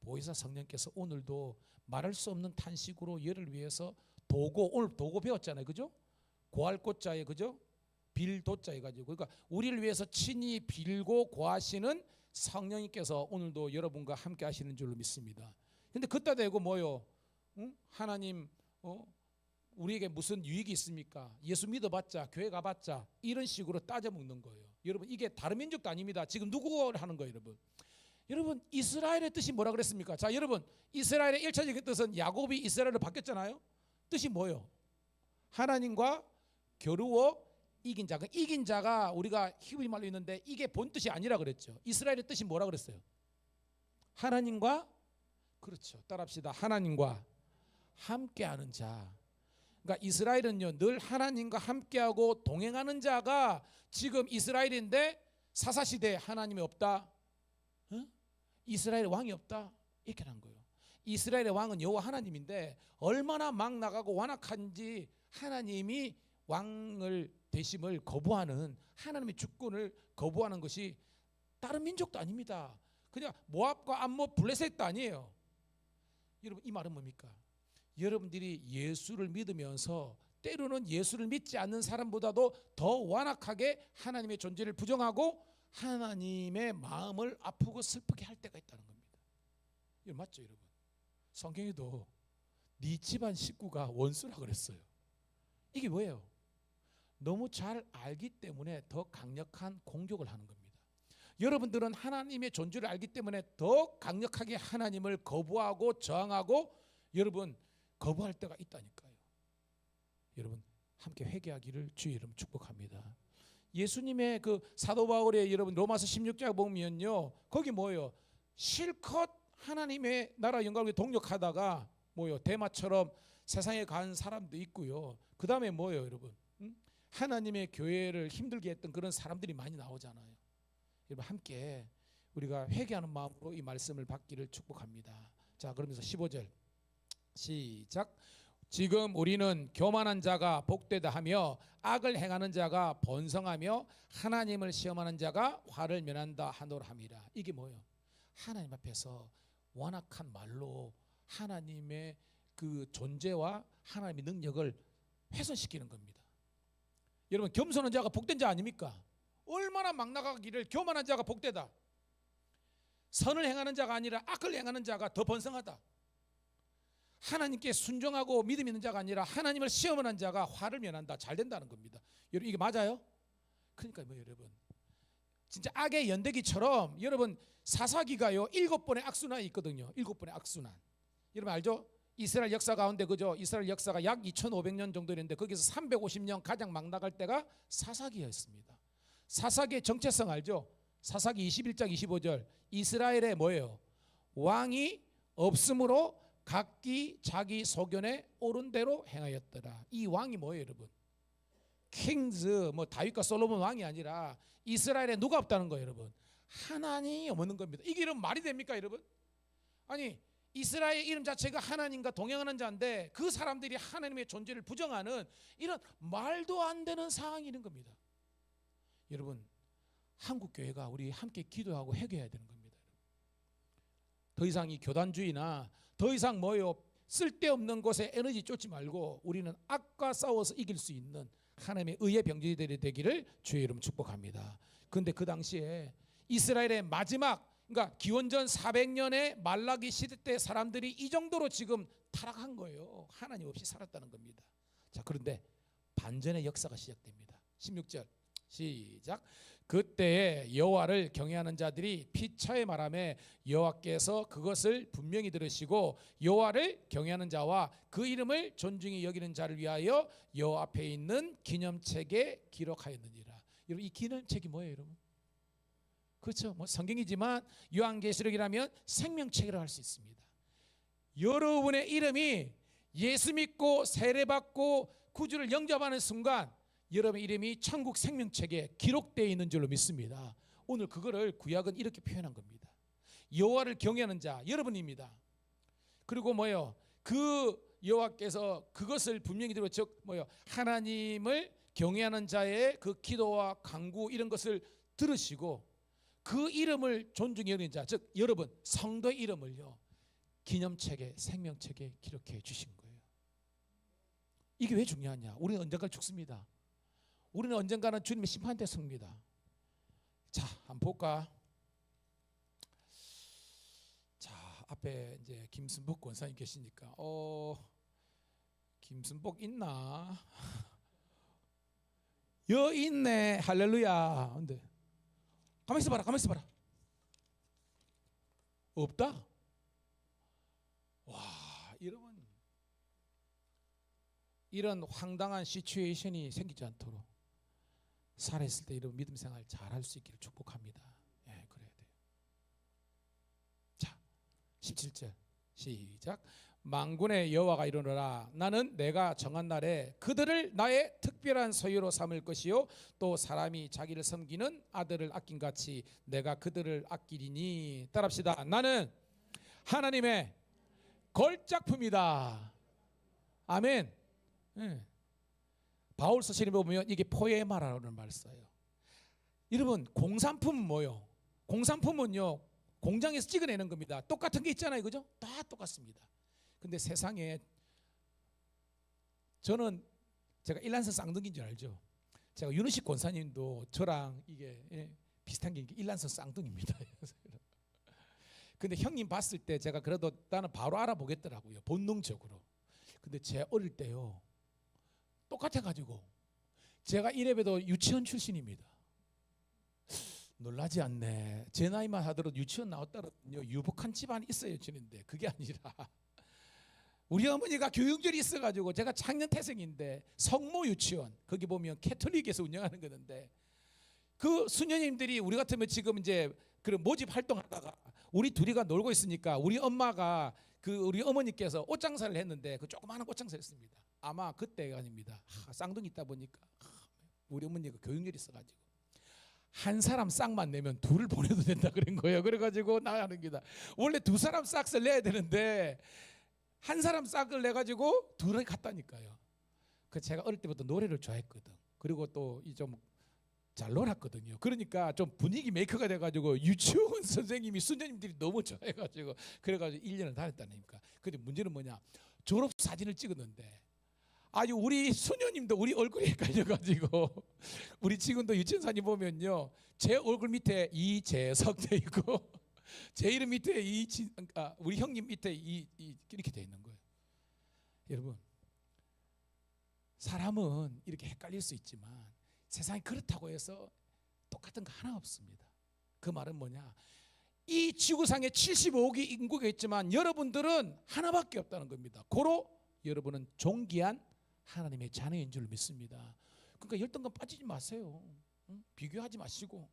보혜사 성령께서 오늘도 말할 수 없는 탄식으로 얘를 위해서 도고, 오늘 도고 배웠잖아요, 그죠? 고할 꽃자에 그죠? 빌도자 해가지고 그러니까 우리를 위해서 친히 빌고 고하시는 성령님께서 오늘도 여러분과 함께 하시는 줄로 믿습니다. 근데 그따 대고 뭐요? 응? 하나님 우리에게 무슨 유익이 있습니까? 예수 믿어봤자 교회 가봤자 이런 식으로 따져 묻는 거예요. 여러분 이게 다른 민족도 아닙니다. 지금 누구를 하는 거예요, 여러분? 여러분 이스라엘의 뜻이 뭐라 그랬습니까? 자 여러분 이스라엘의 1차적인 뜻은 야곱이 이스라엘로 바뀌었잖아요. 뜻이 뭐예요? 하나님과 겨루어 이긴 자. 이긴 자가 우리가 히브리 말로 있는데 이게 본 뜻이 아니라 그랬죠. 이스라엘의 뜻이 뭐라 그랬어요? 하나님과 그렇죠. 따라합시다. 하나님과 함께하는 자. 그러니까 이스라엘은요 늘 하나님과 함께하고 동행하는 자가 지금 이스라엘인데 사사시대에 하나님이 없다. 이스라엘의 왕이 없다. 이렇게 한 거예요. 이스라엘의 왕은 여호와 하나님인데 얼마나 막 나가고 완악한지 하나님이 왕을 대심을 거부하는 하나님의 주권을 거부하는 것이 다른 민족도 아닙니다. 그냥 모압과 암몬 블레셋도 아니에요. 여러분 이 말은 뭡니까? 여러분들이 예수를 믿으면서 때로는 예수를 믿지 않는 사람보다도 더 완악하게 하나님의 존재를 부정하고 하나님의 마음을 아프고 슬프게 할 때가 있다는 겁니다. 이거 맞죠, 여러분? 성경에도 네 집안 식구가 원수라 그랬어요. 이게 뭐예요? 너무 잘 알기 때문에 더 강력한 공격을 하는 겁니다. 여러분들은 하나님의 존재를 알기 때문에 더 강력하게 하나님을 거부하고 저항하고 여러분 거부할 때가 있다니까요. 여러분 함께 회개하기를 주의 이름 축복합니다. 예수님의 그 사도 바울의 여러분 로마서 16장 보면요 거기 뭐예요? 실컷 하나님의 나라 영광을 동력하다가 뭐예요? 대마처럼 세상에 간 사람도 있고요. 그 다음에 뭐예요, 여러분? 하나님의 교회를 힘들게 했던 그런 사람들이 많이 나오잖아요. 여러분 함께 우리가 회개하는 마음으로 이 말씀을 받기를 축복합니다. 자, 그러면서 15절 시작. 지금 우리는 교만한 자가 복되다 하며 악을 행하는 자가 번성하며 하나님을 시험하는 자가 화를 면한다 하노라 함이라. 이게 뭐예요? 하나님 앞에서 완악한 말로 하나님의 그 존재와 하나님의 능력을 훼손시키는 겁니다. 여러분 겸손한 자가 복된 자 아닙니까? 얼마나 막 나가기를 교만한 자가 복되다. 선을 행하는 자가 아니라 악을 행하는 자가 더 번성하다. 하나님께 순종하고 믿음 있는 자가 아니라 하나님을 시험하는 자가 화를 면한다. 잘 된다는 겁니다. 여러분 이게 맞아요? 그러니까 뭐 여러분 진짜 악의 연대기처럼 여러분 사사기가요 7번의 악순환이 있거든요. 7번의 악순환. 여러분 알죠? 이스라엘 역사 가운데 그죠? 이스라엘 역사가 약 2500년 정도 되는데 거기서 350년 가장 막 나갈 때가 사사기였습니다. 사사기의 정체성 알죠? 사사기 21장 25절 이스라엘의 뭐예요? 왕이 없으므로 각기 자기 소견에 옳은 대로 행하였더라. 이 왕이 뭐예요 여러분? 킹즈 뭐 다윗과 솔로몬 왕이 아니라 이스라엘에 누가 없다는 거예요 여러분? 하나님이 없는 겁니다. 이게 이런 말이 됩니까 여러분? 아니 이스라엘 이름 자체가 하나님과 동행하는 자인데 그 사람들이 하나님의 존재를 부정하는 이런 말도 안 되는 상황이 있는 겁니다. 여러분 한국교회가 우리 함께 기도하고 회개해야 되는 겁니다. 더 이상 이 교단주의나 더 이상 뭐요 쓸데없는 곳에 에너지 쫓지 말고 우리는 악과 싸워서 이길 수 있는 하나님의 의의 병제들이 되기를 주의 이름 축복합니다. 그런데 그 당시에 이스라엘의 마지막 그러니까 기원전 400년의 말라기 시대 때 사람들이 이 정도로 지금 타락한 거예요. 하나님 없이 살았다는 겁니다. 자 그런데 반전의 역사가 시작됩니다. 16절 시작. 그때에 여호와를 경외하는 자들이 피차에 말하며 여호와께서 그것을 분명히 들으시고 여호와를 경외하는 자와 그 이름을 존중히 여기는 자를 위하여 여호와 앞에 있는 기념책에 기록하였느니라. 여러분 이 기념책이 뭐예요 여러분? 그렇죠. 뭐 성경이지만 요한계시록이라면 생명책이라고 할 수 있습니다. 여러분의 이름이 예수 믿고 세례받고 구주를 영접하는 순간 여러분의 이름이 천국 생명책에 기록되어 있는 줄로 믿습니다. 오늘 그거를 구약은 이렇게 표현한 겁니다. 여호와를 경외하는 자 여러분입니다. 그리고 뭐예요? 그 여호와께서 그것을 분명히 들어 즉 뭐예요? 하나님을 경외하는 자의 그 기도와 간구 이런 것을 들으시고 그 이름을 존중해 여기는 자 즉 여러분 성도의 이름을요 기념책에 생명책에 기록해 주신 거예요. 이게 왜 중요하냐? 우리는 언젠가 죽습니다. 우리는 언젠가는 주님의 심판대 섭니다. 자, 한번 볼까? 자, 앞에 이제 김순복 권사님 계시니까 김순복 있나? 여 있네. 할렐루야. 근데 가만히 있어봐라. 가만히 있어봐라. 없다? 와, 여러분 이런 황당한 시츄에이션이 생기지 않도록 살아있을 때 이런 믿음 생활 잘 할 수 있기를 축복합니다. 예, 그래야 돼요. 자, 17절 시작. 만군의 여호와가 이르노라 나는 내가 정한 날에 그들을 나의 특별한 소유로 삼을 것이요 또 사람이 자기를 섬기는 아들을 아낀 같이 내가 그들을 아끼리니. 따라합시다. 나는 하나님의 걸작품이다. 아멘. 예. 바울 서신에 보면 이게 포에마라는 말을 써요. 여러분 공산품은 뭐요? 공산품은요 공장에서 찍어내는 겁니다. 똑같은 게 있잖아요, 그죠? 다 똑같습니다. 근데 세상에 저는 제가 일란성 쌍둥이인 줄 알죠? 제가 윤우식 권사님도 저랑 이게 비슷한 게 일란성 쌍둥이입니다. 근데 형님 봤을 때 제가 그래도 나는 바로 알아보겠더라고요, 본능적으로. 근데 제 어릴 때요 똑같아가지고 제가 이래봬도 유치원 출신입니다. 놀라지 않네. 제 나이만 하더라도 유치원 나왔다라요 유복한 집안이 있어야 주는데 그게 아니라 우리 어머니가 교육열이 있어가지고 제가 작년 태생인데 성모 유치원 거기 보면 캐톨릭에서 운영하는 거는데 그 수녀님들이 우리 같으면 지금 이제 그런 모집 활동하다가 우리 둘이가 놀고 있으니까 우리 엄마가 그 우리 어머니께서 옷장사를 했는데 그 조그마한 옷장사를 했습니다. 아마 그때가 아닙니다. 쌍둥이 있다 보니까 우리 어머니가 교육열이 있어가지고 한 사람 싹만 내면 둘을 보내도 된다 그런 거예요. 그래가지고 나가는기다. 원래 두 사람 싹을 내야 되는데 한 사람 싹을 내가지고 둘을 갔다니까요. 그 제가 어릴 때부터 노래를 좋아했거든. 그리고 또 좀 잘 놀았거든요. 그러니까 좀 분위기 메이커가 돼가지고 유치원 선생님이 수녀님들이 너무 좋아해가지고 그래가지고 1년을 다녔다니까. 근데 문제는 뭐냐? 졸업 사진을 찍었는데 아주 우리 수녀님도 우리 얼굴이 헷갈려가지고 우리 지금도 유치원 사진 보면요 제 얼굴 밑에 이재석 돼 있고 제 이름 밑에 우리 형님 밑에 이렇게 돼 있는 거예요. 여러분, 사람은 이렇게 헷갈릴 수 있지만 세상이 그렇다고 해서 똑같은 거 하나 없습니다. 그 말은 뭐냐? 이 지구상에 75억의 인구가 있지만 여러분들은 하나밖에 없다는 겁니다. 고로 여러분은 존귀한 하나님의 자녀인 줄 믿습니다. 그러니까 열등감 빠지지 마세요. 비교하지 마시고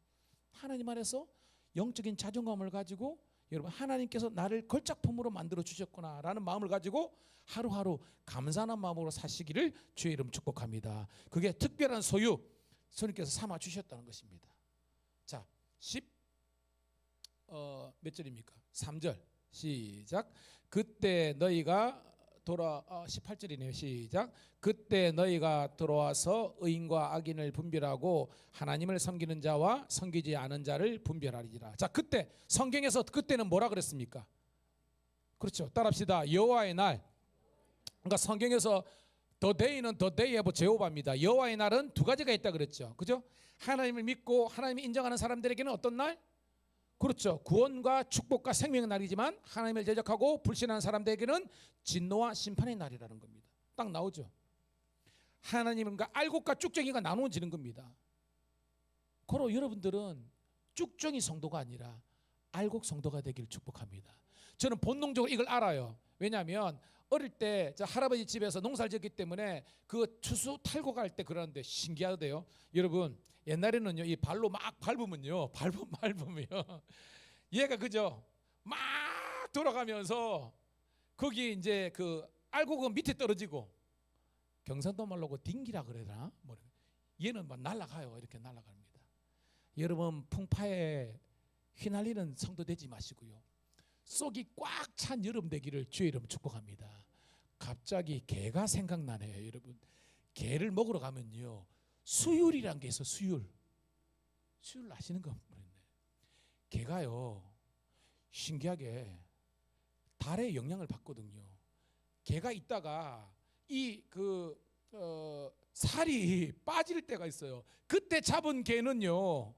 하나님 안에서 영적인 자존감을 가지고 여러분, 하나님께서 나를 걸작품으로 만들어 주셨구나 라는 마음을 가지고 하루하루 감사하는 마음으로 사시기를 주의 이름 축복합니다. 그게 특별한 소유 주님께서 삼아 주셨다는 것입니다. 자, 몇 절입니까? 3절 시작. 그때 너희가 18절이네요. 시작. 그때 너희가 돌아와서 의인과 악인을 분별하고 하나님을 섬기는 자와 섬기지 않은 자를 분별하리라. 자, 그때 성경에서 그때는 뭐라 그랬습니까? 그렇죠. 따라합시다. 여호와의 날. 그러니까 성경에서 The day는 The day of 제호바입니다. 여호와의 날은 두 가지가 있다 그랬죠. 그죠? 하나님을 믿고 하나님을 인정하는 사람들에게는 어떤 날? 그렇죠. 구원과 축복과 생명의 날이지만 하나님을 대적하고 불신하는 사람들에게는 진노와 심판의 날이라는 겁니다. 딱 나오죠. 하나님과 알곡과 쭉정이가 나누어지는 겁니다. 그로 여러분들은 쭉정이 성도가 아니라 알곡 성도가 되기를 축복합니다. 저는 본능적으로 이걸 알아요. 왜냐하면 어릴 때 저 할아버지 집에서 농사를 짓기 때문에 그 추수 탈고 갈 때 그러는데 신기하대요. 여러분, 옛날에는요, 이 발로 막 밟으면요, 밟으면 얘가 그죠, 막 돌아가면서 거기 이제 그 알곡은 밑에 떨어지고, 경상도 말로고 딩기라 그러나 얘는 막 날아가요. 이렇게 날아갑니다. 여러분, 풍파에 휘날리는 성도 되지 마시고요, 속이 꽉 찬 여름 되기를 주의 이름 축복합니다. 갑자기 개가 생각나네요. 여러분, 개를 먹으러 가면요, 수율이란 게 있어. 수율 아시는 거 모르겠네. 개가요, 신기하게 달의 영향을 받거든요. 개가 있다가 살이 빠질 때가 있어요. 그때 잡은 개는요,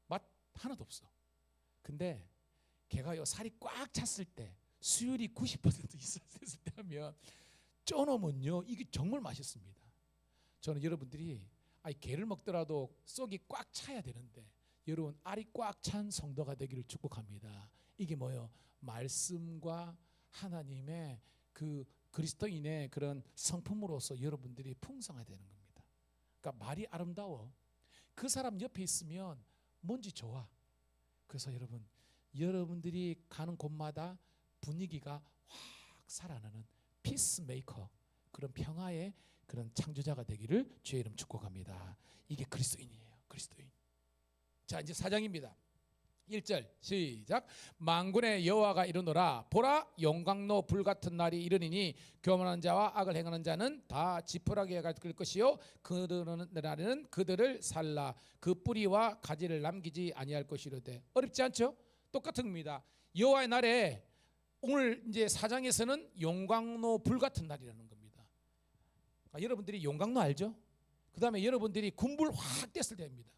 맛 하나도 없어. 근데 개가요, 살이 꽉 찼을 때, 수율이 90% 있었을 때 하면 쪄놓으면요, 이게 정말 맛있습니다. 저는 여러분들이 개를 먹더라도 속이 꽉 차야 되는데, 여러분, 알이 꽉 찬 성도가 되기를 축복합니다. 이게 뭐예요? 말씀과 하나님의 그 그리스도인의 그런 성품으로서 여러분들이 풍성해야 되는 겁니다. 그러니까 말이 아름다워. 그 사람 옆에 있으면 뭔지 좋아. 그래서 여러분들이 가는 곳마다 분위기가 확 살아나는 피스메이커, 그런 평화의 그런 창조자가 되기를 주의 이름 축복합니다. 이게 그리스도인이에요. 그리스도인. 자, 이제 4장입니다. 1절 시작. 만군의 여호와가 이르노라, 보라, 용광로 불같은 날이 이르니니 교만한 자와 악을 행하는 자는 다 지푸라기에 갈 것이요, 그들은 날에는 그들을 살라 그 뿌리와 가지를 남기지 아니할 것이로되. 어렵지 않죠? 똑같은 겁니다. 여호와의 날에, 오늘 이제 4장에서는 용광로 불같은 날이라는 겁니다. 여러분들이 용광로 알죠? 그 다음에 여러분들이 군불 확 뗐을 때입니다.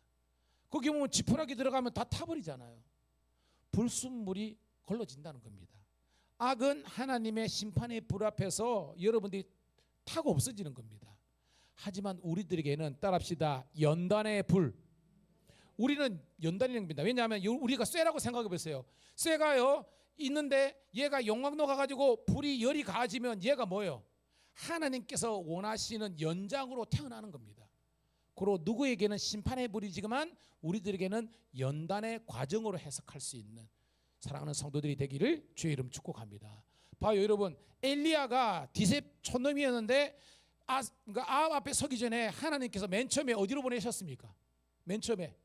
거기 보면 지푸라기 들어가면 다 타버리잖아요. 불순물이 걸러진다는 겁니다. 악은 하나님의 심판의 불 앞에서 여러분들이 타고 없어지는 겁니다. 하지만 우리들에게는, 따라합시다, 연단의 불. 우리는 연단이라는 겁니다. 왜냐하면 우리가 쇠라고 생각해 보세요. 쇠가요 있는데 얘가 용광로 가가지고 불이 열이 가해지면 얘가 뭐예요? 하나님께서 원하시는 연장으로 태어나는 겁니다. 그리고 누구에게는 심판의 불이지만 우리들에게는 연단의 과정으로 해석할 수 있는 사랑하는 성도들이 되기를 주의 이름 축복합니다. 봐요, 여러분, 엘리야가 디셉 촌놈이었는데 그러니까 아합 앞에 서기 전에 하나님께서 맨 처음에 어디로 보내셨습니까? 맨 처음에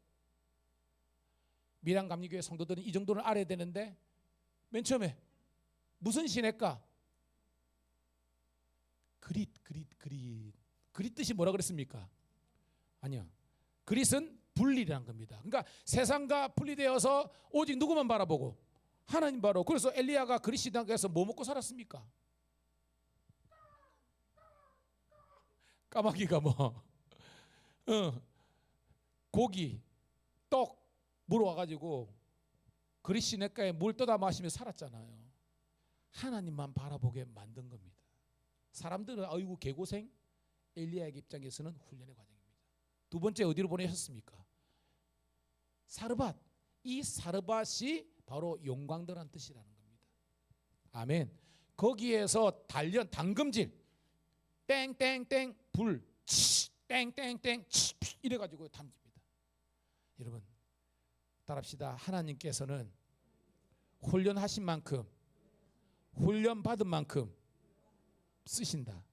미랑감리교회 성도들은 이 정도는 알아야 되는데, 맨 처음에 무슨 시낼까? 그릿 뜻이 뭐라 그랬습니까? 아니요, 그릿은 분리라는 겁니다. 그러니까 세상과 분리되어서 오직 누구만 바라보고? 하나님 바라보고. 그래서 엘리야가 그릿 땅에서 뭐 먹고 살았습니까? 까마귀가 고기, 떡 물어와가지고 그리시네가에 물 떠다 마시며 살았잖아요. 하나님만 바라보게 만든 겁니다. 사람들은 아이고 개고생, 엘리야의 입장에서는 훈련의 과정입니다. 두 번째 어디로 보내셨습니까? 사르밧. 이 사르밧이 바로 용광도란 뜻이라는 겁니다. 아멘. 거기에서 단련, 당금질, 땡땡땡 불, 치, 땡땡땡 치, 이래가지고 담깁니다. 여러분 따라합시다. 하나님께서는 훈련하신 만큼, 훈련받은 만큼 쓰신다.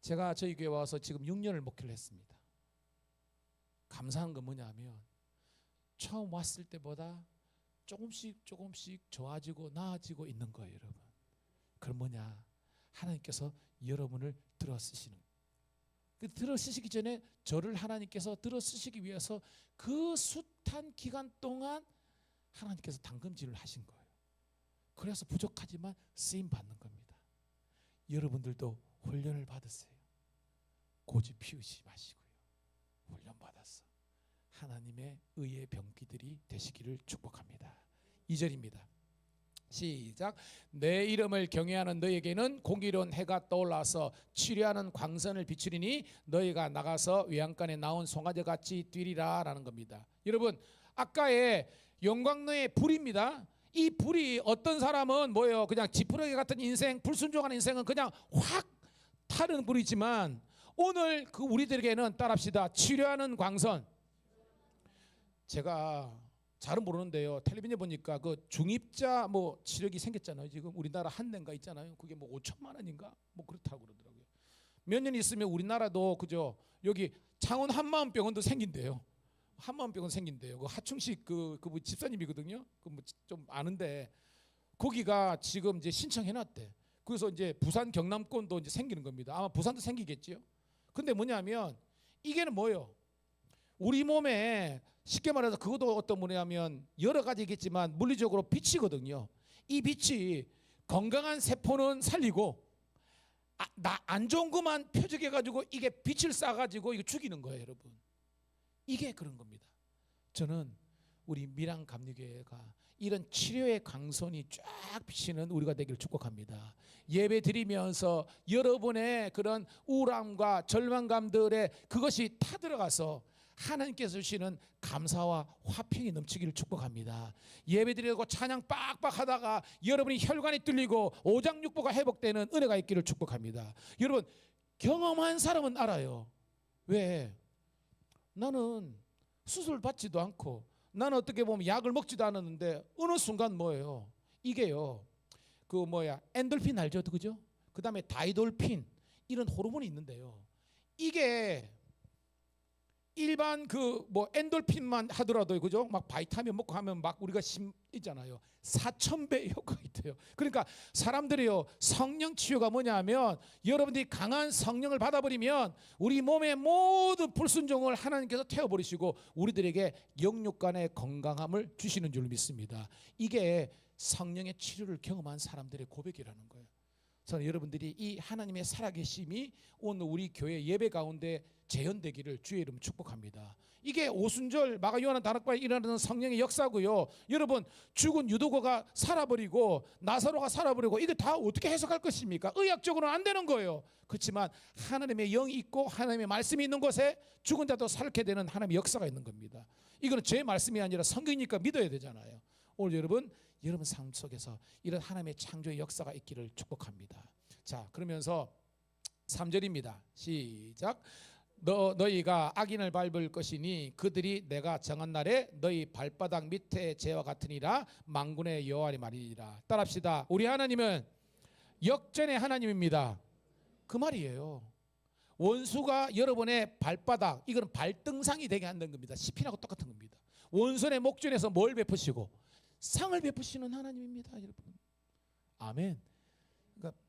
제가 저희 교회 와서 지금 6년을 목회를 했습니다. 감사한 건 뭐냐면 처음 왔을 때보다 조금씩 좋아지고 나아지고 있는 거예요, 여러분. 그럼 뭐냐? 하나님께서 여러분을 들어 쓰시는. 그 들어 쓰시기 전에 저를 하나님께서 들어 쓰시기 위해서 그 숱한 기간 동안 하나님께서 당금질을 하신 거예요. 그래서 부족하지만 쓰임 받는 겁니다. 여러분들도 훈련을 받으세요. 고집 피우지 마시고요. 훈련 받았어. 하나님의 의의 병기들이 되시기를 축복합니다. 2절입니다. 시작. 내 이름을 경외하는 너에게는 공의로운 해가 떠올라서 치료하는 광선을 비추리니 너희가 나가서 외양간에 나온 송아지같이 뛰리라 라는 겁니다. 여러분 아까의 용광로의 불입니다. 이 불이 어떤 사람은 뭐예요? 그냥 지푸라기 같은 인생, 불순종하는 인생은 그냥 확 타는 불이지만 오늘 그 우리들에게는 따라합시다. 치료하는 광선. 제가 잘은 모르는데요. 텔레비전에 보니까 그 중입자 뭐 치료기 생겼잖아요. 지금 우리나라 한 대인가 있잖아요. 그게 뭐 5천만 원인가 뭐 그렇다고 그러더라고요. 몇 년 있으면 우리나라도 그죠? 여기 창원 한마음병원도 생긴대요. 한마음병원 생긴대요. 그 하충식 그 집사님이거든요. 그 뭐 좀 아는데 거기가 지금 이제 신청해놨대. 그래서 이제 부산 경남권도 이제 생기는 겁니다. 아마 부산도 생기겠지요. 근데 뭐냐면 이게는 뭐예요? 우리 몸에 쉽게 말해서 그것도 어떤 뭐냐면 여러 가지겠지만 물리적으로 빛이거든요. 이 빛이 건강한 세포는 살리고 나 안 좋은 것만 표적해가지고 이게 빛을 쏴가지고 이거 죽이는 거예요, 여러분. 이게 그런 겁니다. 저는 우리 밀양 감리교회가 이런 치료의 광선이 쫙 비치는 우리가 되기를 축복합니다. 예배 드리면서 여러분의 그런 우울함과 절망감들에 그것이 타들어가서 하나님께서 주시는 감사와 화평이 넘치기를 축복합니다. 예배드리고 찬양 빡빡 하다가 여러분이 혈관이 뚫리고 오장육부가 회복되는 은혜가 있기를 축복합니다. 여러분 경험한 사람은 알아요. 왜? 나는 수술 받지도 않고 나는 어떻게 보면 약을 먹지도 않았는데 어느 순간 뭐예요? 이게요. 그 엔돌핀 알죠? 그죠? 그 다음에 다이돌핀 이런 호르몬이 있는데요. 이게 일반 엔돌핀만 하더라도 그죠? 막 바이타민 먹고 하면 막 우리가 있잖아요. 4,000배 효과가 있대요. 그러니까 사람들이요 성령 치유가 뭐냐면 여러분들이 강한 성령을 받아버리면 우리 몸의 모든 불순종을 하나님께서 태워버리시고 우리들에게 영육간의 건강함을 주시는 줄 믿습니다. 이게 성령의 치료를 경험한 사람들의 고백이라는 거예요. 저는 여러분들이 이 하나님의 살아계심이 오늘 우리 교회 예배 가운데 재현되기를 주의 이름 축복합니다. 이게 오순절 마가 요한은 다락방에 일어나는 성령의 역사고요. 여러분 죽은 유도거가 살아버리고 나사로가 살아버리고 이거 다 어떻게 해석할 것입니까? 의학적으로는 안 되는 거예요. 그렇지만 하나님의 영이 있고 하나님의 말씀이 있는 곳에 죽은 자도 살게 되는 하나님의 역사가 있는 겁니다. 이거는 제 말씀이 아니라 성경이니까 믿어야 되잖아요. 오늘 여러분 삶 속에서 이런 하나님의 창조의 역사가 있기를 축복합니다. 자, 그러면서 3절입니다. 시작. 너희가 악인을 밟을 것이니 그들이 내가 정한 날에 너희 발바닥 밑에 재와 같으니라 만군의 여호와의 말이니라. 따라합시다. 우리 하나님은 역전의 하나님입니다. 그 말이에요. 원수가 여러분의 발바닥, 이거는 발등상이 되게 한다는 겁니다. 시편하고 똑같은 겁니다. 원수의 목전에서 뭘 베푸시고 상을 베푸시는 하나님입니다, 여러분. 아멘. 그러니까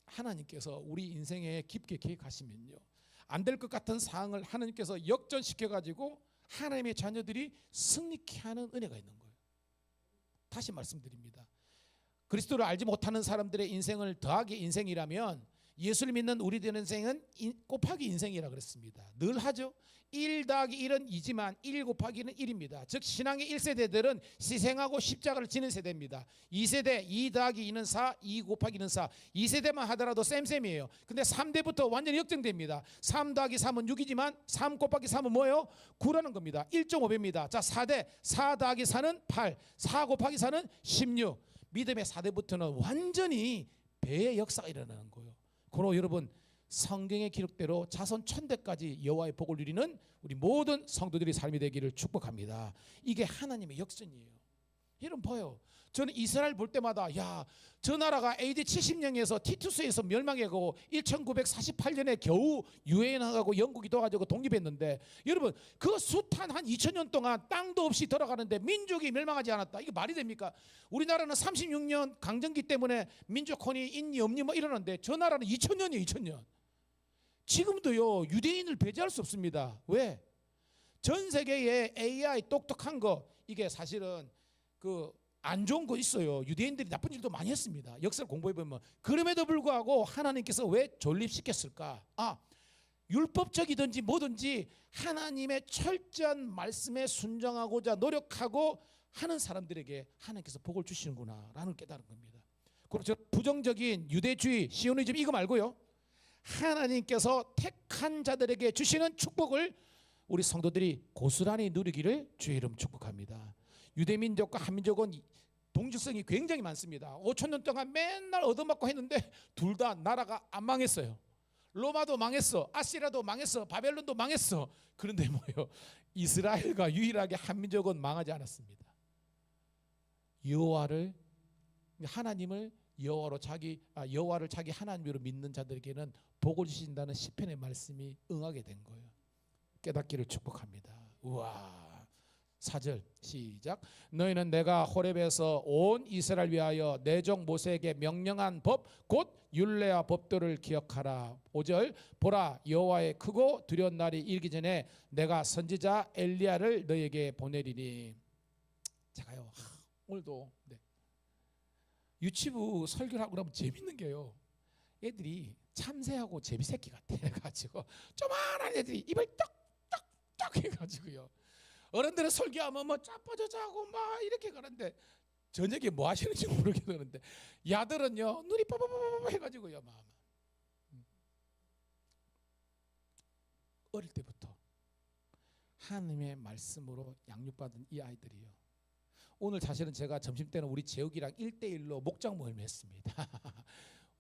하나님께서 우리 인생에 깊게 계획하시면요, 안 될 것 같은 상황을 하나님께서 역전시켜 가지고 하나님의 자녀들이 승리케 하는 은혜가 있는 거예요. 다시 말씀드립니다. 그리스도를 알지 못하는 사람들의 인생을 더하기 인생이라면 예수를 믿는 우리들 인생은 곱하기 인생이라 그랬습니다. 늘 하죠. 1 더하기 1은 2지만 1 곱하기 1은 1입니다. 즉 신앙의 1세대들은 희생하고 십자가를 지는 세대입니다. 2세대 2 더하기 2는 4, 2 곱하기 2는 4. 2세대만 하더라도 쌤쌤이에요. 근데 3대부터 완전히 역전됩니다. 3 더하기 3은 6이지만 3 곱하기 3은 뭐예요? 9라는 겁니다. 1.5배입니다. 자 4대 4 더하기 4는 8, 4 곱하기 4는 16. 믿음의 4대부터는 완전히 배의 역사가 일어나는 거예요. 그러므로 여러분 성경의 기록대로 자손 천대까지 여호와의 복을 누리는 우리 모든 성도들의 삶이 되기를 축복합니다. 이게 하나님의 역전이에요. 여러분 봐요. 저는 이스라엘 볼 때마다 야, 저 나라가 AD 70년에서 티투스에서 멸망해가고 1948년에 겨우 유엔하고 영국이 도와가지고 독립했는데 여러분 그 숱한 한 2000년 동안 땅도 없이 돌아가는데 민족이 멸망하지 않았다. 이게 말이 됩니까? 우리나라는 36년 강점기 때문에 민족혼이 있니 없니 뭐 이러는데 저 나라는 2000년이에요. 2000년. 지금도요 유대인을 배제할 수 없습니다. 왜? 전 세계에 AI 똑똑한 거 이게 사실은 그 안 좋은 거 있어요. 유대인들이 나쁜 일도 많이 했습니다. 역사를 공부해 보면. 그럼에도 불구하고 하나님께서 왜 존립시켰을까? 율법적이든지 뭐든지 하나님의 철저한 말씀에 순종하고자 노력하고 하는 사람들에게 하나님께서 복을 주시는구나라는 깨달은 겁니다. 그리고 저 부정적인 유대주의, 시오니즘 이거 말고요. 하나님께서 택한 자들에게 주시는 축복을 우리 성도들이 고스란히 누리기를 주의 이름 축복합니다. 유대민족과 한민족은 동질성이 굉장히 많습니다. 5,000년 동안 맨날 얻어맞고 했는데 둘 다 나라가 안 망했어요. 로마도 망했어, 아시리아도 망했어, 바벨론도 망했어. 그런데 뭐예요? 이스라엘과 유일하게 한민족은 망하지 않았습니다. 여호와를 하나님을 여호와를 자기 하나님으로 믿는 자들에게는 복을 주신다는 시편의 말씀이 응하게 된 거예요. 깨닫기를 축복합니다. 우와. 4절 시작. 너희는 내가 호렙에서 온 이스라엘 위하여 내 종 모세에게 명령한 법 곧 율례와 법도를 기억하라. 5절 보라 여호와의 크고 두려운 날이 이르기 전에 내가 선지자 엘리야를 너희에게 보내리니. 제가요 오늘도 유치부 설교를 하고 나면 재밌는 게요. 애들이 참새하고 제비새끼 같아 가지고 조만한 애들이 입을 떡떡떡 해가지고요. 어른들은 설교하면 뭐 짜빠져 자고 막 이렇게 가는데 저녁에 뭐 하시는지 모르겠는데 야들은요 눈이 빠바바바 해가지고요 막 어릴 때부터 하나님의 말씀으로 양육받은 이 아이들이요. 오늘 사실은 제가 점심때는 우리 재욱이랑 1대1로 목장 모임을 했습니다.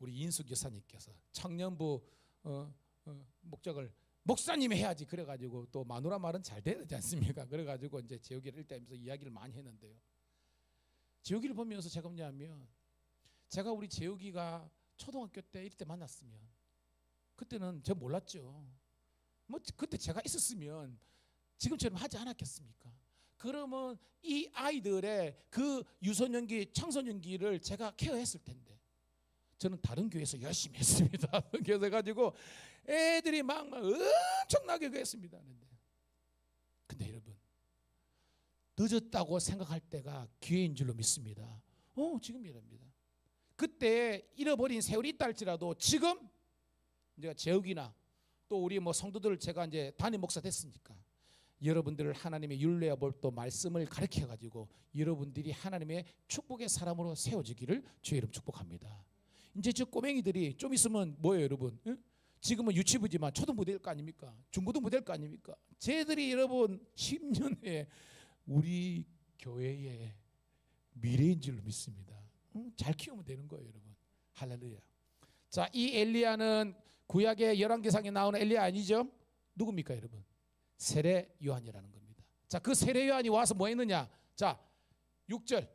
우리 인숙 여사님께서 청년부 목적을 목사님이 해야지 그래가지고 또 마누라 말은 잘 돼야 되지 않습니까? 그래가지고 이제 재욱이를 1대1에서 이야기를 많이 했는데요. 재욱이를 보면서 제가 뭐냐면 제가 우리 재욱이가 초등학교 때 이때 만났으면 그때는 제가 몰랐죠. 뭐 그때 제가 있었으면 지금처럼 하지 않았겠습니까? 그러면 이 아이들의 그 유소년기, 청소년기를 제가 케어했을 텐데 저는 다른 교회에서 열심히 했습니다. 그래서 가지고 애들이 막 엄청나게 했습니다. 근데 여러분 늦었다고 생각할 때가 기회인 줄로 믿습니다. 지금이랍니다. 그때 잃어버린 세월이 있다 할지라도 지금 제가 재욱이나 또 우리 뭐 성도들 제가 이제 담임 목사 됐으니까 여러분들을 하나님의 율례와 법도 말씀을 가르쳐 가지고 여러분들이 하나님의 축복의 사람으로 세워지기를 주의 이름 축복합니다. 이제 저 꼬맹이들이 좀 있으면 뭐예요, 여러분? 지금은 유치부지만 초등부 될 거 아닙니까? 중고등부 될 거 아닙니까? 쟤들이 여러분 10년 후에 우리 교회의 미래인 줄로 믿습니다. 잘 키우면 되는 거예요, 여러분. 할렐루야. 자, 이 엘리야는 구약의 열왕기상에 나오는 엘리야 아니죠? 누굽니까, 여러분? 세례 요한이라는 겁니다. 자, 그 세례 요한이 와서 뭐 했느냐? 자, 6절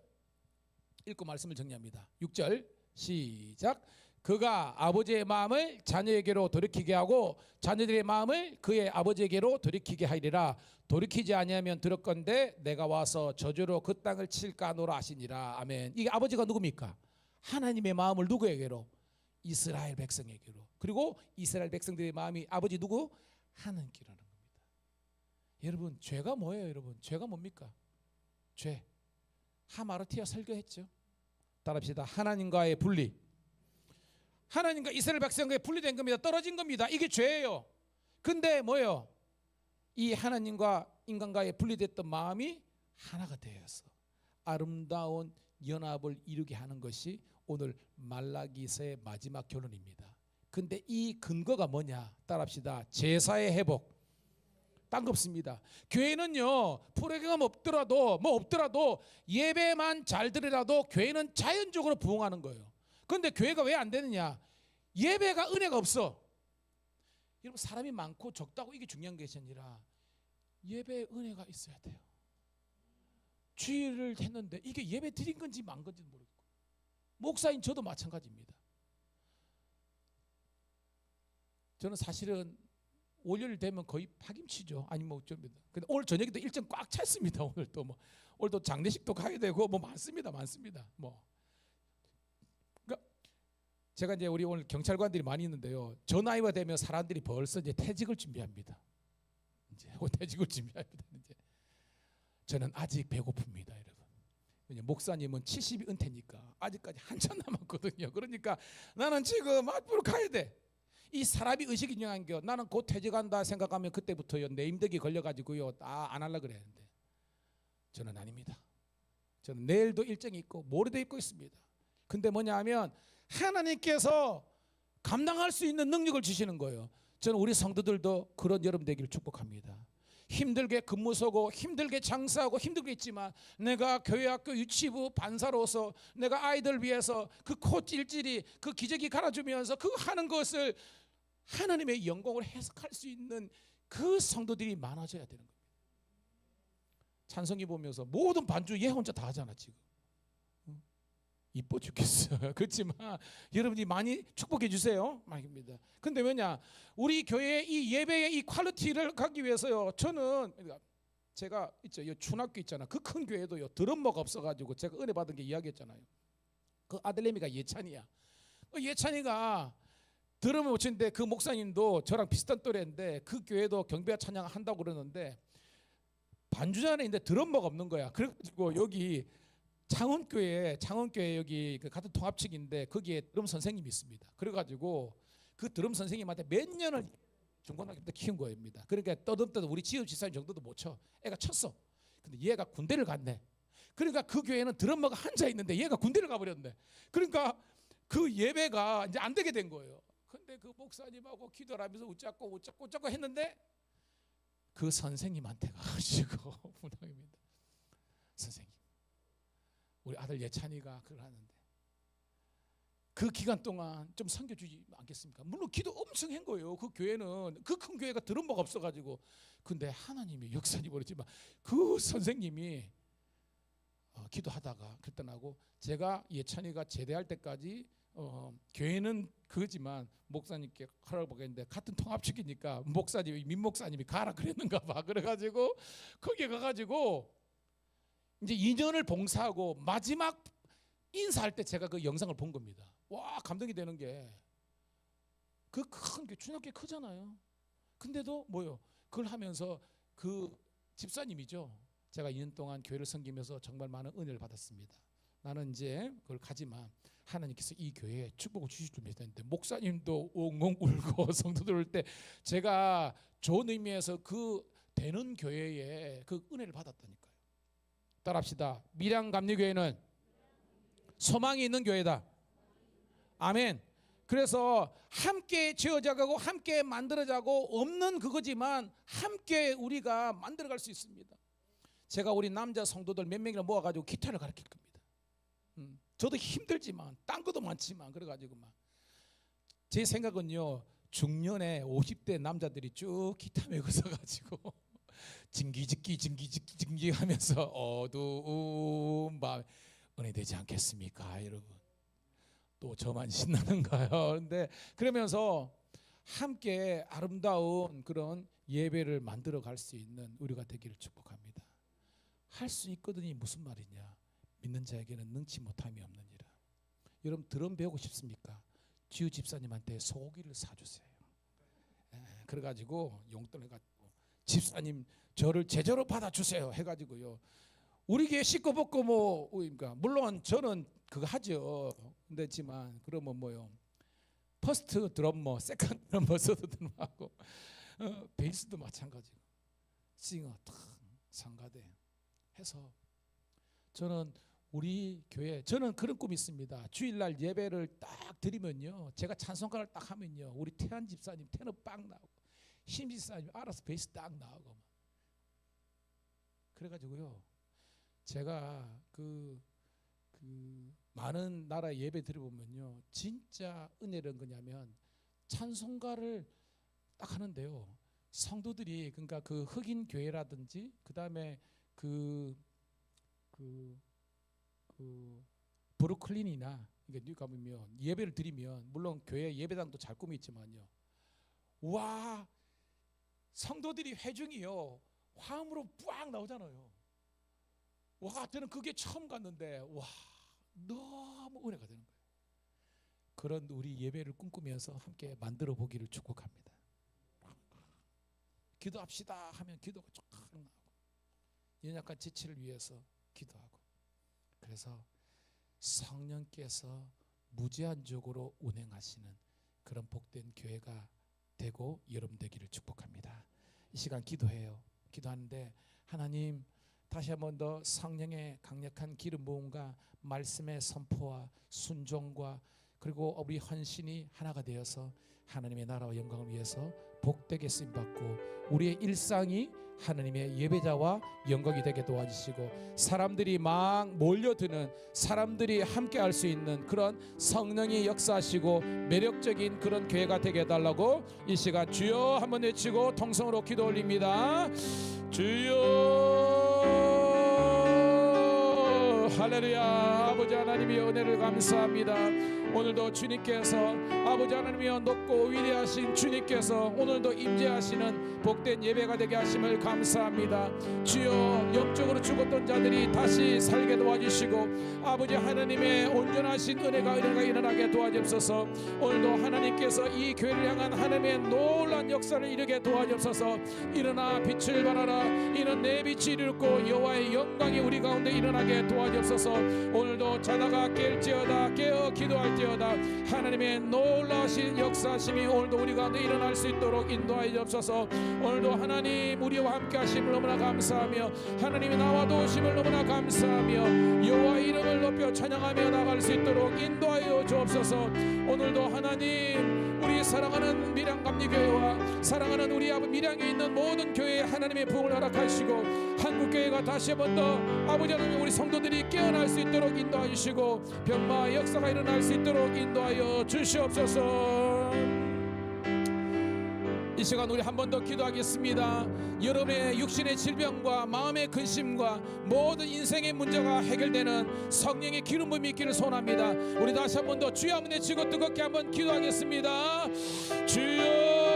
읽고 말씀을 정리합니다. 6절 시작. 그가 아버지의 마음을 자녀에게로 돌이키게 하고 자녀들의 마음을 그의 아버지에게로 돌이키게 하리라. 돌이키지 아니하면 들었건대 내가 와서 저주로 그 땅을 칠까 하노라 하시니라. 아멘. 이게 아버지가 누굽니까? 하나님의 마음을 누구에게로? 이스라엘 백성에게로. 그리고 이스라엘 백성들의 마음이 아버지 누구? 하나님께라는 겁니다. 여러분 죄가 뭐예요? 여러분 죄가 뭡니까? 죄. 하마르티아 설교했죠. 따라합시다. 하나님과의 분리. 하나님과 이스라엘 백성에게 분리된 겁니다. 떨어진 겁니다. 이게 죄예요. 근데 뭐예요? 이 하나님과 인간과의 분리됐던 마음이 하나가 되어서 아름다운 연합을 이루게 하는 것이 오늘 말라기서의 마지막 결론입니다. 근데 이 근거가 뭐냐? 따라합시다. 제사의 회복. 딴 거 없습니다. 교회는요, 프로그램 없더라도 뭐 없더라도 예배만 잘 드리라도 교회는 자연적으로 부흥하는 거예요. 그런데 교회가 왜 안 되느냐? 예배가 은혜가 없어. 여러분, 사람이 많고 적다고 이게 중요한 것이 아니라 예배에 은혜가 있어야 돼요. 주일을 했는데 이게 예배 드린 건지 만 건지도 모르겠고, 목사인 저도 마찬가지입니다. 저는 사실은 월요일 되면 거의 파김치죠. 아니 뭐 어쩝니다. 근데 오늘 저녁에도 일정 꽉 찼습니다. 오늘 또 뭐 오늘도 장례식도 가야 되고 뭐 많습니다. 뭐 그러니까 제가 이제 우리 오늘 경찰관들이 많이 있는데요. 저 나이가 되면 사람들이 벌써 이제 퇴직을 준비합니다. 이제 퇴직을 준비합니다. 이제 저는 아직 배고픕니다, 여러분. 목사님은 70이 은퇴니까 아직까지 한참 남았거든요. 그러니까 나는 지금 앞으로 가야 돼. 이 사람이 의식이 중요한 게 나는 곧 퇴직한다 생각하면 그때부터요 내임덕이 걸려가지고요 안 하려고 그랬는데 저는 아닙니다. 저는 내일도 일정이 있고 모레도 있고 있습니다. 근데 뭐냐 하면 하나님께서 감당할 수 있는 능력을 주시는 거예요. 저는 우리 성도들도 그런 여러분 되기를 축복합니다. 힘들게 근무 서고 힘들게 장사하고 힘들게 있지만 내가 교회학교 유치부 반사로서 내가 아이들 위해서 그 코 찔찔이 그 기저귀 갈아주면서 그 하는 것을 하나님의 영광을 해석할 수 있는 그 성도들이 많아져야 되는 겁니다. 찬송이 보면서 모든 반주 얘 혼자 다 하잖아 지금. 이뻐 죽겠어요. 그렇지만 여러분이 많이 축복해 주세요. 말입니다. 근데 왜냐? 우리 교회의 이 예배의 이 퀄리티를 갖기 위해서요. 저는 제가 있죠. 이 춘학교 있잖아. 그 큰 교회도요. 드럼머가 없어가지고 제가 은혜 받은 게 이야기했잖아요. 그 아들내미가 예찬이야. 예찬이가 드럼을 못 치는데 그 목사님도 저랑 비슷한 또래인데 그 교회도 경배와 찬양 한다고 그러는데 반주자는 있는데 드럼머가 없는 거야. 그래가지고 여기 창원교회 여기 그 같은 통합측인데 거기에 드럼 선생님이 있습니다. 그래가지고 그 드럼 선생님한테 몇 년을 중고등학교 때 키운 거입니다. 그러니까 떠듬떠듬 우리 지읍 지사님 정도도 못 쳐. 애가 쳤어. 근데 얘가 군대를 갔네. 그러니까 그 교회는 드럼머가 한자 있는데 얘가 군대를 가버렸네. 그러니까 그 예배가 이제 안 되게 된 거예요. 근데 그 목사님하고 기도를 하면서 웃자고 했는데 그 선생님한테 가지고 부탁입니다. 선생님, 우리 아들 예찬이가 그걸 하는데 그 기간 동안 좀 섬겨주지 않겠습니까? 물론 기도 엄청 한 거예요. 그 교회는 그 큰 교회가 드럼머가 없어가지고. 근데 하나님이 역사니 모르지만 그 선생님이 기도하다가 그랬더라고. 제가 예찬이가 제대할 때까지 교회는 그거지만 목사님께 하라고 보겠는데 같은 통합측이니까 목사님이 민 목사님이 가라 그랬는가 봐. 그래가지고 거기에 가가지고 이제 2년을 봉사하고 마지막 인사할 때 제가 그 영상을 본 겁니다. 와, 감동이 되는 게 그 큰 게 춘학교 크잖아요. 근데도 뭐요? 그걸 하면서 그 집사님이죠. 제가 2년 동안 교회를 섬기면서 정말 많은 은혜를 받았습니다. 나는 이제 그걸 가지만 하나님께서 이 교회에 축복을 주실 줄 믿었는데 목사님도 엉엉 울고 성도들 올 때 제가 좋은 의미에서 그 되는 교회에 그 은혜를 받았다니까요. 따라합시다. 밀양감리교회는 소망이 있는 교회다. 아멘. 그래서 함께 지어져가고 함께 만들어자고 없는 그거지만 함께 우리가 만들어갈 수 있습니다. 제가 우리 남자 성도들 몇 명이나 모아가지고 기타를 가르칠 겁니다. 저도 힘들지만 딴 것도 많지만 그래가지고 막 제 생각은요, 중년에 50대 남자들이 쭉 기타 메고 서가지고 징기짓기 하면서 어두운 밤 은혜되지 않겠습니까, 여러분? 또 저만 신나는가요? 그런데 그러면서 함께 아름다운 그런 예배를 만들어 갈 수 있는 우리가 되기를 축복합니다. 할 수 있거든이 무슨 말이냐? 믿는 자에게는 능치 못함이 없느니라. 여러분 드럼 배우고 싶습니까? 지우 집사님한테 소고기를 사주세요. 그래가지고 용돈 해가지고 집사님 저를 제자로 받아주세요 해가지고요. 우리 교회 씻고 벗고 뭐 그러니까 물론 저는 그거 하죠. 근데지만 그러면 뭐요? 퍼스트 드럼머, 세컨드 드럼머, 서드 드럼하고 베이스도 마찬가지고 싱어 탁 상가대 해서 저는 우리 교회 저는 그런 꿈이 있습니다. 주일날 예배를 딱 드리면요, 제가 찬송가를 딱 하면요, 우리 태한 집사님 테너 빵 나오고 힘 집사님 알아서 베이스 딱 나오고 그래가지고요, 제가 그 많은 나라 예배 들어보면요, 진짜 은혜는 거냐면 찬송가를 딱 하는데요, 성도들이 그러니까 그 흑인 교회라든지 그 다음에 그 브루클린이나 그러니까 가보면 예배를 드리면 물론 교회 예배당도 잘 꾸미있지만요, 와 성도들이 회중이요 화음으로 빡 나오잖아요. 와 저는 그게 처음 갔는데 와 너무 은혜가 되는 거예요. 그런 우리 예배를 꿈꾸면서 함께 만들어 보기를 축복합니다. 기도합시다 하면 기도가 쫙 나오고 연약한 지체를 위해서 기도하고, 그래서 성령께서 무제한적으로 운행하시는 그런 복된 교회가 되고 여러분 되기를 축복합니다. 이 시간 기도해요. 기도하는데 하나님 다시 한 번 더 성령의 강력한 기름 부음과 말씀의 선포와 순종과 그리고 우리 헌신이 하나가 되어서 하나님의 나라와 영광을 위해서 복되게 쓰임받고 우리의 일상이 하나님의 예배자와 영광이 되게 도와주시고 사람들이 막 몰려드는, 사람들이 함께 할 수 있는 그런 성령이 역사하시고 매력적인 그런 교회가 되게 해달라고 이 시간 주여 한번 외치고 통성으로 기도 올립니다. 주여 할렐루야. 아버지 하나님의 은혜를 감사합니다. 오늘도 주님께서 아버지 하나님이여 높고 위대하신 주님께서 오늘도 임재하시는 복된 예배가 되게 하심을 감사합니다. 주여 영적으로 죽었던 자들이 다시 살게 도와주시고 아버지 하나님의 온전하신 은혜가 일어나게 도와주옵소서. 오늘도 하나님께서 이 교회를 향한 하나님의 놀라운 역사를 이루게 도와주옵소서. 일어나 빛을 발하라. 이는 내 빛이 이르고 여호와의 영광이 우리 가운데 일어나게 도와주옵소서. 오늘도 자다가 깰지어다 깨어 기도할지어다 하나님의 놀라우신 역사심이 오늘도 우리 가운데 일어날 수 있도록 인도하여 주옵소서. 오늘도 하나님 우리와 함께 하심을 너무나 감사하며 하나님이 나와 도우심을 너무나 감사하며 여호와의 이름을 높여 찬양하며 나갈 수 있도록 인도하여 주옵소서. 오늘도 하나님 우리 사랑하는 밀양감리교회와 사랑하는 우리 아버지 밀양에 있는 모든 교회에 하나님의 부흥을 허락하시고 한국교회가 다시 한 번 더 아버지 하나님 우리 성도들이 깨어날 수 있도록 인도하여 주시고 병마의 역사가 일어날 수 있도록 인도하여 주시옵소서. 이 시간 우리 한 번 더 기도하겠습니다. 여러분의 육신의 질병과 마음의 근심과 모든 인생의 문제가 해결되는 성령의 기름 부음이 있기를 소원합니다. 우리 다시 한 번 더 주여 한번 외치고 뜨겁게 한번 기도하겠습니다. 주여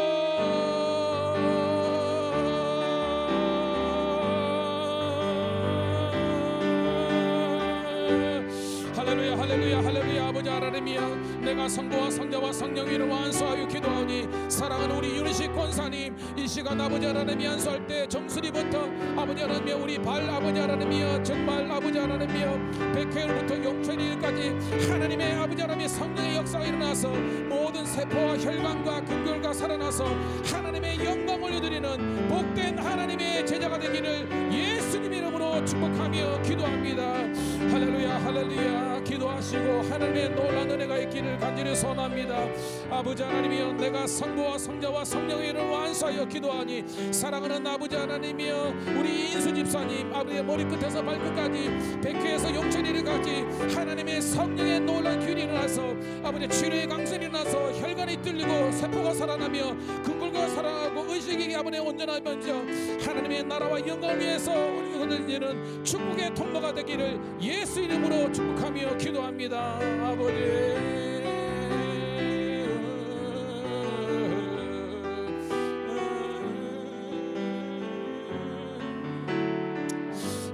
할렐루야 할렐루야 할렐루야. 아버지 하나님이여 내가 성부와 성자와 성령의 이름으로 안수하여 기도하오니 사랑하는 우리 윤식 권사님 이 시간 아버지 하나님이 안수할 때 정수리부터 아버지 하나님이여 우리 발 아버지 하나님이여 정말 아버지 하나님이여 백회로부터 용천일까지 하나님의 아버지 하나님의 성령의 역사가 일어나서 모든 세포와 혈관과 근골과 살아나서 하나님의 영광 올려드리는 복된 하나님의 제자가 되기를 예수님 이름으로 축복하며 기도합니다. 할렐루야 할렐루야. 기도하시고 하나님의 놀라운 은혜가 있기를 간절히 소원합니다. 아버지 하나님이여 내가 성부와 성자와 성령의 이름으로 안수하여 기도하니 사랑하는 아버지 하나님이여 우리 인수 집사님 아버지의 머리끝에서 발끝까지 백회에서 용천이르까지 하나님의 성령의 놀라운 기운이 일어나서 아버지 치료의 강선이 일어나서 혈관이 뚫리고 세포가 살아나며 근골과 살아나고 의식이 아버지 온전하면서 하나님의 나라와 영광을 위해서 우리는 축복의 통로가 되기를 예수 이름으로 축복하며 기도합니다. 아버지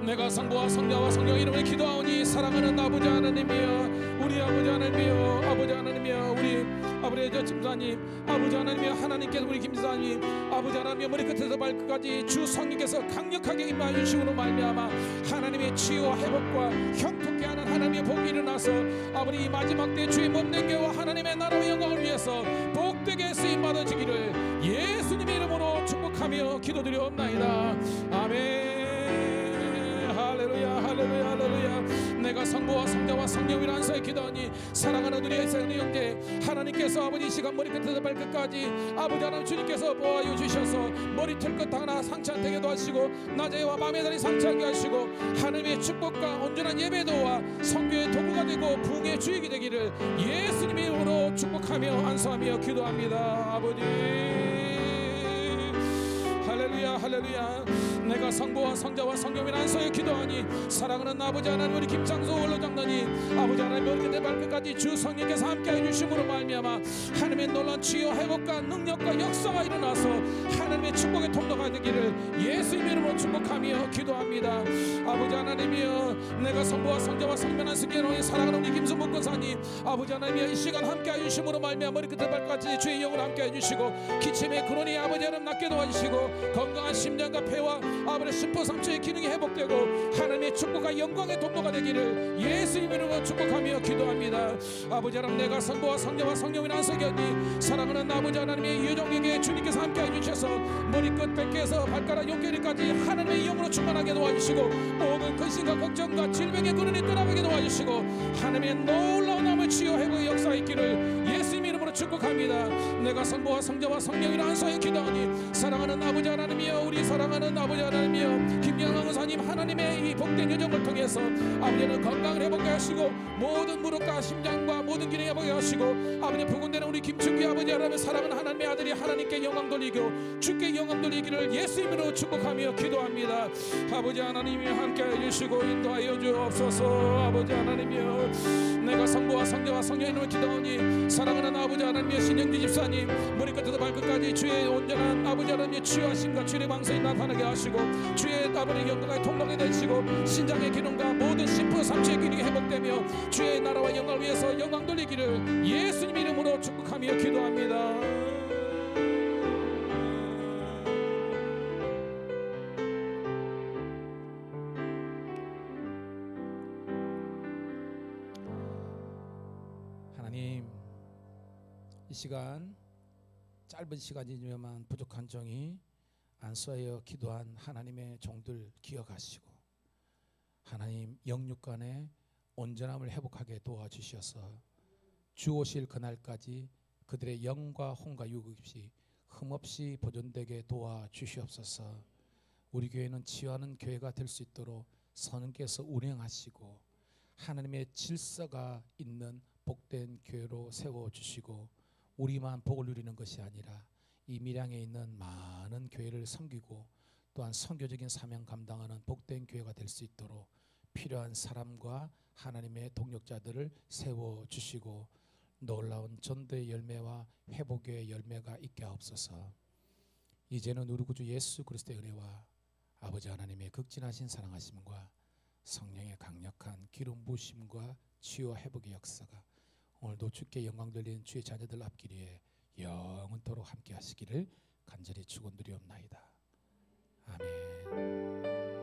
내가 성부와 성자와 성령 이름으로 기도하오니 사랑하는 아버지 하나님이여 우리 아버지 하나님이여 아버지 하나님이여 우리 아버지 저 집사님 목사님, 아버지 하나님이여, 하나님께서 우리 김 지사님, 아버지 하나님이여, 머리끝에서 발끝까지 주 성령께서 강력하게 임하여 주시므로 말미암아 하나님의 치유와 회복과 형통케 하는 하나님의 복이 일어나서 아버지 이 마지막 때 주의 몸된 교회와 하나님의 나라와 영광을 위해서 복되게 쓰임 받아지기를 예수님의 이름으로 축복하며 기도드리옵나이다. 아멘. 할렐루야, 할렐루야, 할렐루야. 내가 성부와 성자와 성령을 안수에 기도하니 사랑하는 우리 애사의 형제, 하나님께서 아버지 이 시간 머리끝에서 발끝까지 아버지 하나님 주님께서 보아여 주셔서 머리털끝 하나 상처되게도 하시고 낮에와 밤에 다리 상처하게 하시고 하나님의 축복과 온전한 예배도와 성교의 도구가 되고 부흥의 주역이 되기를 예수님의 이름으로 축복하며 안수하며 기도합니다. 아버지 할렐루야, 할렐루야. 내가 성부와 성자와 성령의 안수에 기도하니 사랑하는 아버지 하나님 우리 김창수 원로장로님, 아버지 하나님 머리끝에 발끝까지 주 성령께서 함께해 주심으로 말미암아 하나님의 놀라운 치유 회복과 능력과 역사가 일어나서 하나님의 축복의 통로가 되기를 예수님의 이름으로 축복하며 기도합니다. 아버지 하나님이여, 내가 성부와 성자와 성령의 안수에 기도하니 사랑하는 우리 김순복 권사님, 아버지 하나님이여, 이 시간 함께해 주심으로 말미암아 머리끝에 발끝까지 주의 영을 함께해 주시고 기침의 근원이 아버지 하나님 낫게 도와주시고 건강한 심장과 폐와 아버지 심포삼초의 기능이 회복되고 하나님의 축복과 영광의 통로가 되기를 예수님의 이름으로 축복하며 기도합니다. 아버지 하나님, 내가 성부와 성자와 성령의 안수견이 사랑하는 아버지 하나님의 예정에게 주님께서 함께해 주셔서 머리끝 뺏겨서 발가락 용계리까지 하나님의 영으로 충만하게 도와주시고 모든 근심과 걱정과 질병의 근원이 떠나가게 도와주시고 하나님의 놀라운 나무 치유 회복의 역사가 있기를 예수님의 이름으로 축복합니다. 내가 성부와 성자와 성령의 안수에 기도하니 사랑하는 아버지 하나님이여, 우리 사랑하는 아버지 하나님이여, 김영광 의사님 하나님의 이 복된 여정을 통해서 아버지는 건강을 회복하게 하시고 모든 무릎과 심장과 모든 기능을 회복하게 하시고 아버지 부근되는 우리 김충기 아버지 하나님 사랑하는 하나님의 아들이 하나님께 영광 돌리고 주께 영광 돌리기를 예수님으로 축복하며 기도합니다. 아버지 하나님이 함께해 주시고 인도하여 주옵소서. 아버지 하나님이여, 내가 성부와 성자와 성령으로 기도하니 사랑하는 아버지 하나님의 신영기 집사님 머리끝에서 발끝까지 주의 온전한 아버지 하나님의 치유하심과 주의 방송이 나타나게 하시고 주의 아버지 영광의 통로가 되시고 신장의 기능과 모든 심포 삼체의 기능이 회복되며 주의 나라와 영광을 위해서 영광 돌리기를 예수님 이름으로 축복하며 기도합니다. 하나님, 이 시간 짧은 시간이지만 부족한 정이 안수하여 기도한 하나님의 종들 기억하시고 하나님 영육간의 온전함을 회복하게 도와주셔서 주 오실 그날까지 그들의 영과 혼과 육이 흠없이 보존되게 도와주시옵소서. 우리 교회는 치유하는 교회가 될 수 있도록 성령께서 운행하시고 하나님의 질서가 있는 복된 교회로 세워주시고 우리만 복을 누리는 것이 아니라 이 밀양에 있는 많은 교회를 섬기고 또한 선교적인 사명 감당하는 복된 교회가 될 수 있도록 필요한 사람과 하나님의 동력자들을 세워주시고 놀라운 전도의 열매와 회복의 열매가 있게 하옵소서. 이제는 우리 구주 예수 그리스도의 은혜와 아버지 하나님의 극진하신 사랑하심과 성령의 강력한 기름 부으심과 치유와 회복의 역사가 오늘도 주께 영광 돌리는 주의 자녀들 앞길에 영원토록 함께 하시기를 간절히 축원드리옵나이다. 아멘.